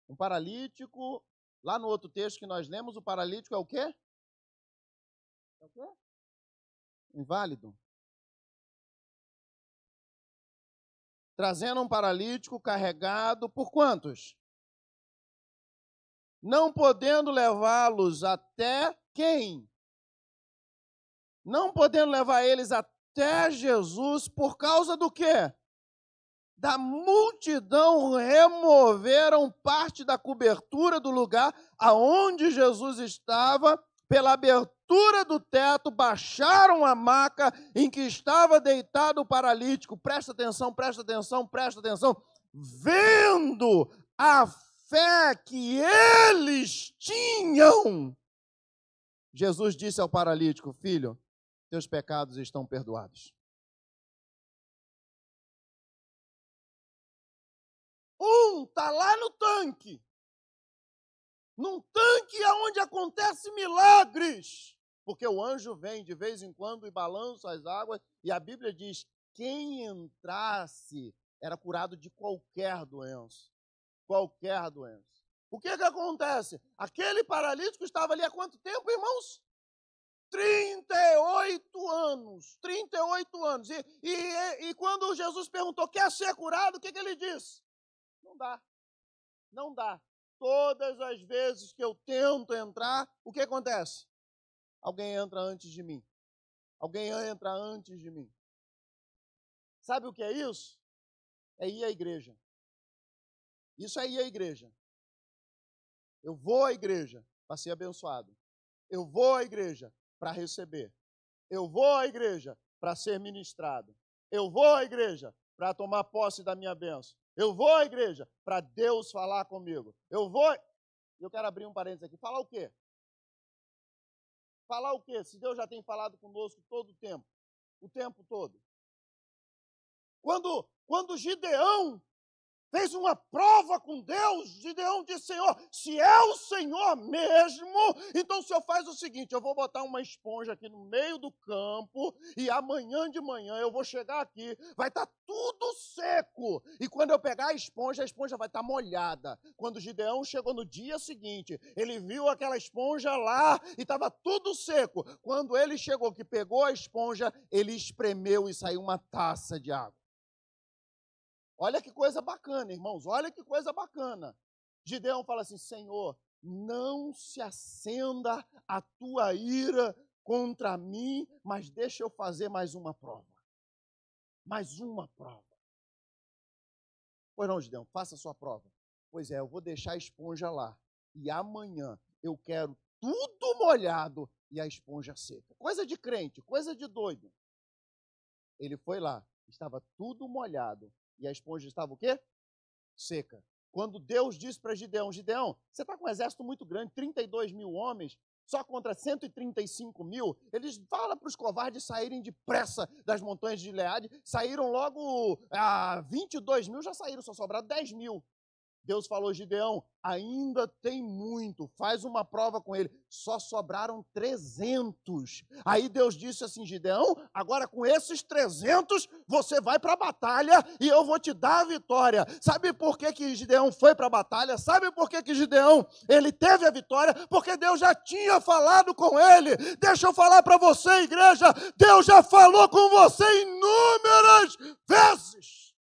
Um paralítico, lá no outro texto que nós lemos, o paralítico é o quê? É o quê? Inválido. Trazendo um paralítico carregado por quantos? Não podendo levá-los até quem? Não podendo levar eles até Jesus por causa do quê? da multidão removeram parte da cobertura do lugar aonde Jesus estava, pela abertura do teto, baixaram a maca em que estava deitado o paralítico. Presta atenção, presta atenção, presta atenção. Vendo a fé que eles tinham, Jesus disse ao paralítico: filho, teus pecados estão perdoados. Está lá no tanque. Num tanque onde acontecem milagres. Porque o anjo vem de vez em quando e balança as águas. E a Bíblia diz, quem entrasse era curado de qualquer doença. Qualquer doença. O que acontece? Aquele paralítico estava ali há quanto tempo, irmãos? 38 anos. 38 anos. E quando Jesus perguntou, quer ser curado? O que ele disse? Não dá. Não dá. Todas as vezes que eu tento entrar, o que acontece? Alguém entra antes de mim. Alguém entra antes de mim. Sabe o que é isso? É ir à igreja. Isso é ir à igreja. Eu vou à igreja para ser abençoado. Eu vou à igreja para receber. Eu vou à igreja para ser ministrado. Eu vou à igreja para tomar posse da minha bênção. Eu vou à igreja para Deus falar comigo. Eu quero abrir um parênteses aqui. Falar o quê? Falar o quê? Se Deus já tem falado conosco todo o tempo todo. Quando Gideão fez uma prova com Deus, Gideão disse, Senhor, se é o Senhor mesmo, então o Senhor faz o seguinte, eu vou botar uma esponja aqui no meio do campo, e amanhã de manhã eu vou chegar aqui, vai estar tudo seco, e quando eu pegar a esponja vai estar molhada. Quando Gideão chegou no dia seguinte, ele viu aquela esponja lá, e estava tudo seco. Quando ele chegou, que pegou a esponja, ele espremeu e saiu uma taça de água. Olha que coisa bacana, irmãos, olha que coisa bacana. Gideão fala assim, Senhor, não se acenda a tua ira contra mim, mas deixa eu fazer mais uma prova. Mais uma prova. Pois não, Gideão, faça a sua prova. Pois é, eu vou deixar a esponja lá. E amanhã eu quero tudo molhado e a esponja seca. Coisa de crente, coisa de doido. Ele foi lá, estava tudo molhado. E a esponja estava o quê? Seca. Quando Deus disse para Gideão, Gideão, você está com um exército muito grande, 32 mil homens, só contra 135 mil, eles falam para os covardes saírem depressa das montanhas de Gileade, saíram logo, 22 mil já saíram, só sobraram 10 mil. Deus falou, Gideão, ainda tem muito, faz uma prova com ele. Só sobraram 300. Aí Deus disse assim, Gideão, agora com esses 300, você vai para a batalha e eu vou te dar a vitória. Sabe por que Gideão foi para a batalha? Sabe por que Gideão, ele teve a vitória? Porque Deus já tinha falado com ele. Deixa eu falar para você, igreja, Deus já falou com você inúmeras vezes.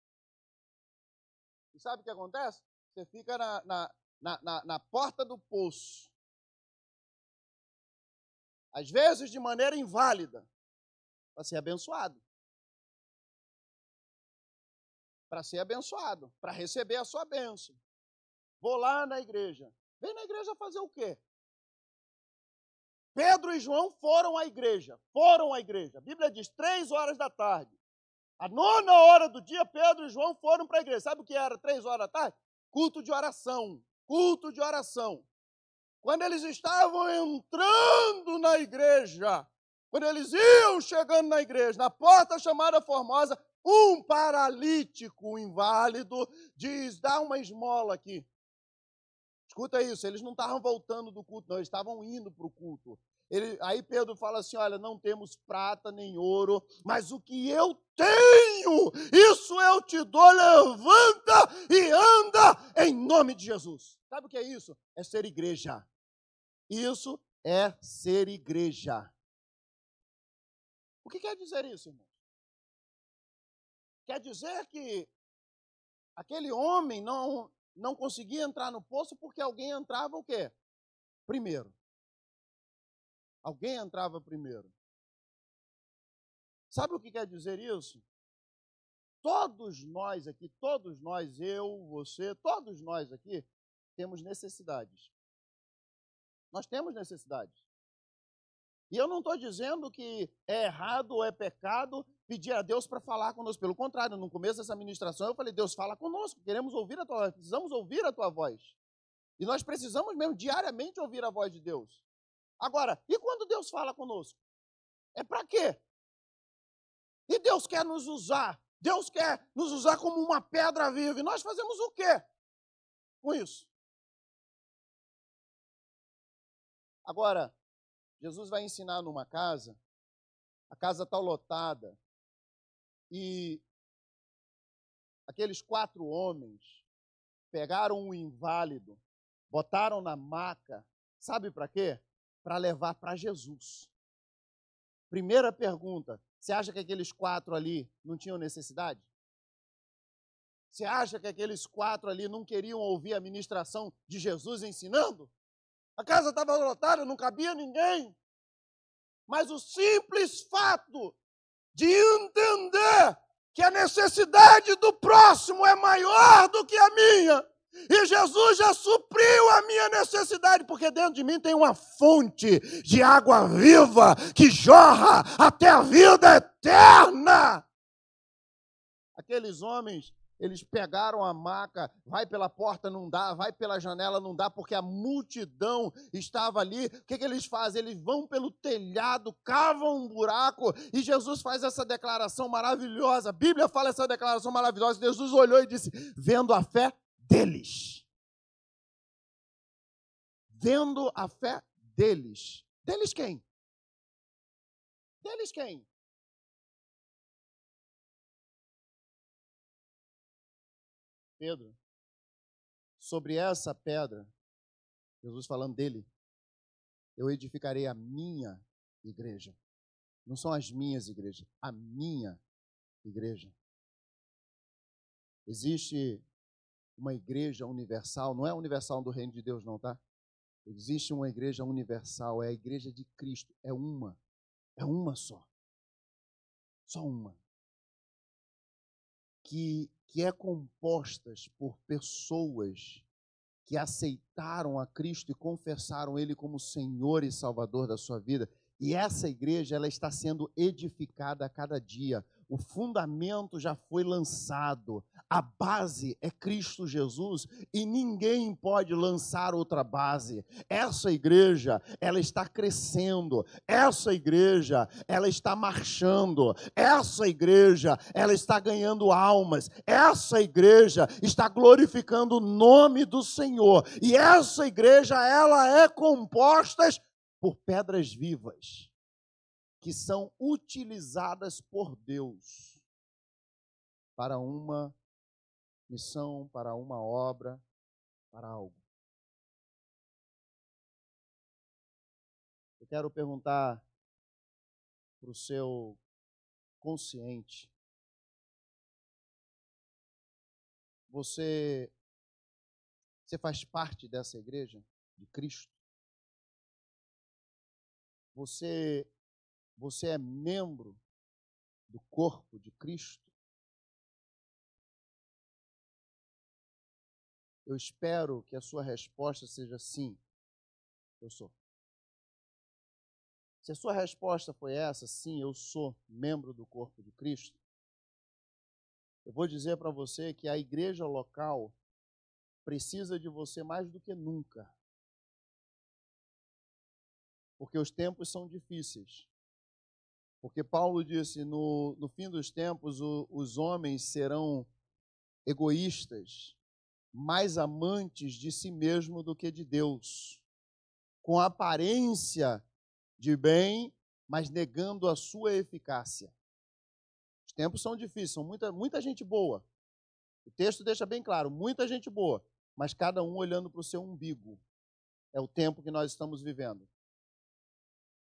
E sabe o que acontece? Você fica na porta do poço. Às vezes de maneira inválida. Para ser abençoado. Para ser abençoado. Para receber a sua bênção. Vou lá na igreja. Vem na igreja fazer o quê? Pedro e João foram à igreja. Foram à igreja. A Bíblia diz 3 horas da tarde. À 9ª hora do dia, Pedro e João foram para a igreja. Sabe o que era 3 horas da tarde? Culto de oração, culto de oração. Quando eles estavam entrando na igreja, quando eles iam chegando na igreja, na porta chamada Formosa, um paralítico, um inválido, diz, dá uma esmola aqui. Escuta isso, eles não estavam voltando do culto, não, eles estavam indo para o culto. Aí Pedro fala assim, olha, não temos prata nem ouro, mas o que eu tenho, isso eu te dou, levanta e anda em nome de Jesus. Sabe o que é isso? É ser igreja. Isso é ser igreja. O que quer dizer isso, irmão? Quer dizer que aquele homem não conseguia entrar no poço porque alguém entrava o quê? Primeiro. Alguém entrava primeiro. Sabe o que quer dizer isso? todos nós aqui, eu, você, todos nós aqui, temos necessidades. Nós temos necessidades. E eu não estou dizendo que é errado ou é pecado pedir a Deus para falar conosco. Pelo contrário, no começo dessa ministração eu falei, Deus, fala conosco, queremos ouvir a tua voz, precisamos ouvir a tua voz. E nós precisamos mesmo diariamente ouvir a voz de Deus. Agora, e quando Deus fala conosco? É para quê? E Deus quer nos usar. Deus quer nos usar como uma pedra viva. E nós fazemos o quê com isso? Agora, Jesus vai ensinar numa casa, a casa está lotada, e aqueles 4 homens pegaram um inválido, botaram na maca, sabe para quê? Para levar para Jesus. Primeira pergunta, você acha que aqueles 4 ali não tinham necessidade? Você acha que aqueles 4 ali não queriam ouvir a ministração de Jesus ensinando? A casa estava lotada, não cabia ninguém. Mas o simples fato de entender que a necessidade do próximo é maior do que a minha, e Jesus já supriu a minha necessidade, porque dentro de mim tem uma fonte de água viva que jorra até a vida eterna. Aqueles homens, eles pegaram a maca, vai pela porta, não dá, vai pela janela, não dá, porque a multidão estava ali. O que eles fazem? Eles vão pelo telhado, cavam um buraco, e Jesus faz essa declaração maravilhosa. A Bíblia fala essa declaração maravilhosa. Jesus olhou e disse, vendo a fé deles. Vendo a fé deles. Deles quem? Deles quem? Pedro, sobre essa pedra, Jesus falando dele, eu edificarei a minha igreja. Não são as minhas igrejas, a minha igreja. Existe uma igreja universal, não é universal do reino de Deus não, tá? Existe uma igreja universal, é a igreja de Cristo, é uma só uma. Que é compostas por pessoas que aceitaram a Cristo e confessaram Ele como Senhor e Salvador da sua vida. E essa igreja, ela está sendo edificada a cada dia. O fundamento já foi lançado. A base é Cristo Jesus e ninguém pode lançar outra base. Essa igreja, ela está crescendo. Essa igreja, ela está marchando. Essa igreja, ela está ganhando almas. Essa igreja está glorificando o nome do Senhor. E essa igreja, ela é composta por pedras vivas, que são utilizadas por Deus para uma missão, para uma obra, para algo. Eu quero perguntar para o seu consciente, você faz parte dessa igreja de Cristo? Você é membro do corpo de Cristo? Eu espero que a sua resposta seja sim, eu sou. Se a sua resposta foi essa, sim, eu sou membro do corpo de Cristo, eu vou dizer para você que a igreja local precisa de você mais do que nunca. Porque os tempos são difíceis. Porque Paulo disse, no fim dos tempos, os homens serão egoístas, mais amantes de si mesmo do que de Deus, com aparência de bem, mas negando a sua eficácia. Os tempos são difíceis, são muita gente boa. O texto deixa bem claro, muita gente boa, mas cada um olhando para o seu umbigo. É o tempo que nós estamos vivendo.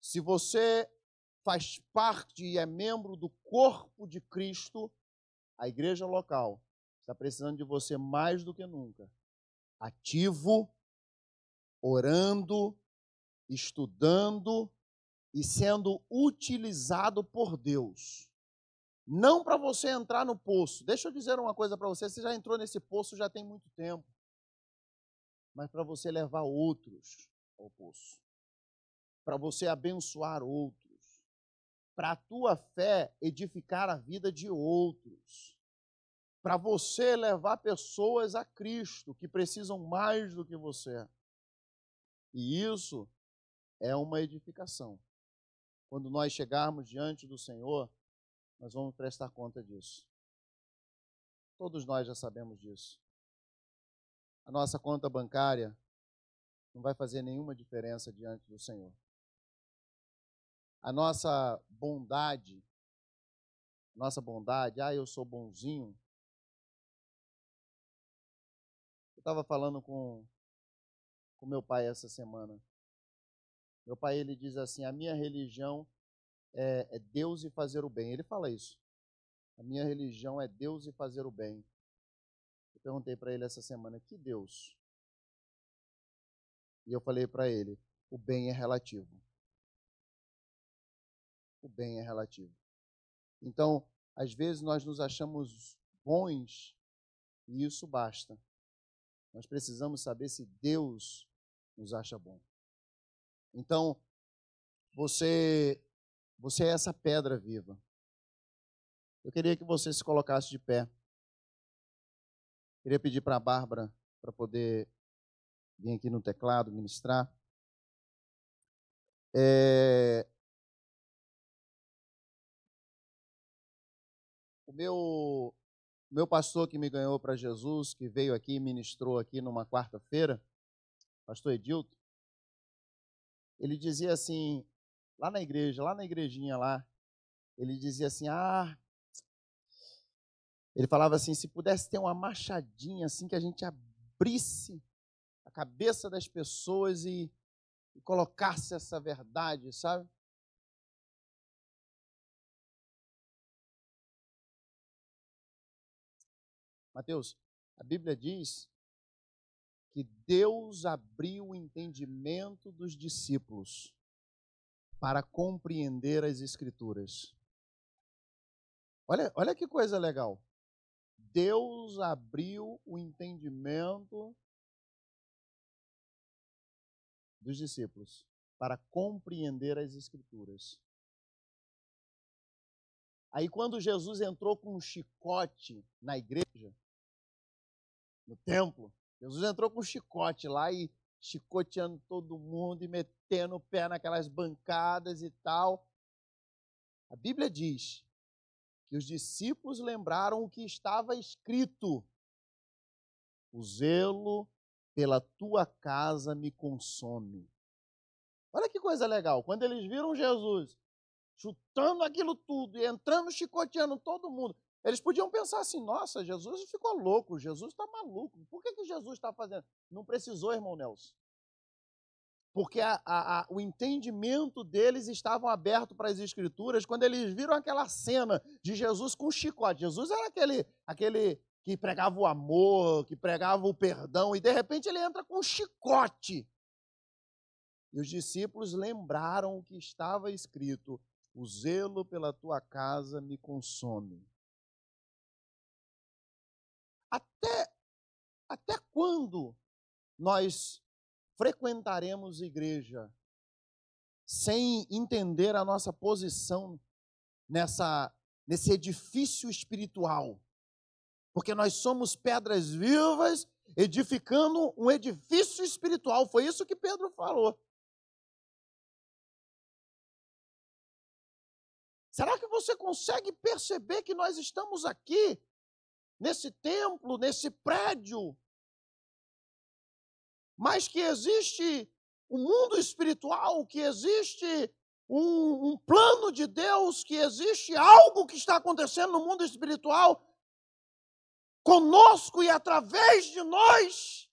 Se você faz parte e é membro do corpo de Cristo, a igreja local está precisando de você mais do que nunca. Ativo, orando, estudando e sendo utilizado por Deus Não para você entrar no poço. Deixa eu dizer uma coisa para você, você já entrou nesse poço já tem muito tempo. Mas para você levar outros ao poço. Para você abençoar outros. Para a tua fé edificar a vida de outros. Para você levar pessoas a Cristo, que precisam mais do que você. E isso é uma edificação. Quando nós chegarmos diante do Senhor, nós vamos prestar conta disso. Todos nós já sabemos disso. A nossa conta bancária não vai fazer nenhuma diferença diante do Senhor. A nossa bondade, eu sou bonzinho. Eu estava falando com meu pai essa semana. Meu pai, ele diz assim, a minha religião é Deus e fazer o bem. Ele fala isso. A minha religião é Deus e fazer o bem. Eu perguntei para ele essa semana, que Deus? E eu falei para ele, o bem é relativo. O bem é relativo. Então, às vezes nós nos achamos bons e isso basta. Nós precisamos saber se Deus nos acha bom. Então, você é essa pedra viva. Eu queria que você se colocasse de pé. Queria pedir para a Bárbara para poder vir aqui no teclado ministrar. O meu pastor que me ganhou para Jesus, que veio aqui e ministrou aqui numa quarta-feira, pastor Edilton, ele dizia assim, lá na igreja, lá na igrejinha lá, ele dizia assim, ele falava assim, se pudesse ter uma machadinha assim, que a gente abrisse a cabeça das pessoas e colocasse essa verdade, sabe? Mateus, a Bíblia diz que Deus abriu o entendimento dos discípulos para compreender as Escrituras. Olha que coisa legal. Deus abriu o entendimento dos discípulos para compreender as Escrituras. Aí quando Jesus entrou com um chicote na igreja, no templo, Jesus entrou com um chicote lá e chicoteando todo mundo e metendo o pé naquelas bancadas e tal. A Bíblia diz que os discípulos lembraram o que estava escrito. O zelo pela tua casa me consome. Olha que coisa legal. Quando eles viram Jesus chutando aquilo tudo e entrando, chicoteando todo mundo, eles podiam pensar assim, nossa, Jesus ficou louco, Jesus está maluco. Por que Jesus está fazendo? Não precisou, irmão Nelson. Porque o entendimento deles estava aberto para as Escrituras quando eles viram aquela cena de Jesus com chicote. Jesus era aquele que pregava o amor, que pregava o perdão, e de repente ele entra com um chicote. E os discípulos lembraram o que estava escrito, o zelo pela tua casa me consome. Até quando nós frequentaremos igreja sem entender a nossa posição nesse edifício espiritual? Porque nós somos pedras vivas edificando um edifício espiritual. Foi isso que Pedro falou. Será que você consegue perceber que nós estamos aqui, nesse templo, nesse prédio, mas que existe um mundo espiritual, que existe um plano de Deus, que existe algo que está acontecendo no mundo espiritual, conosco e através de nós?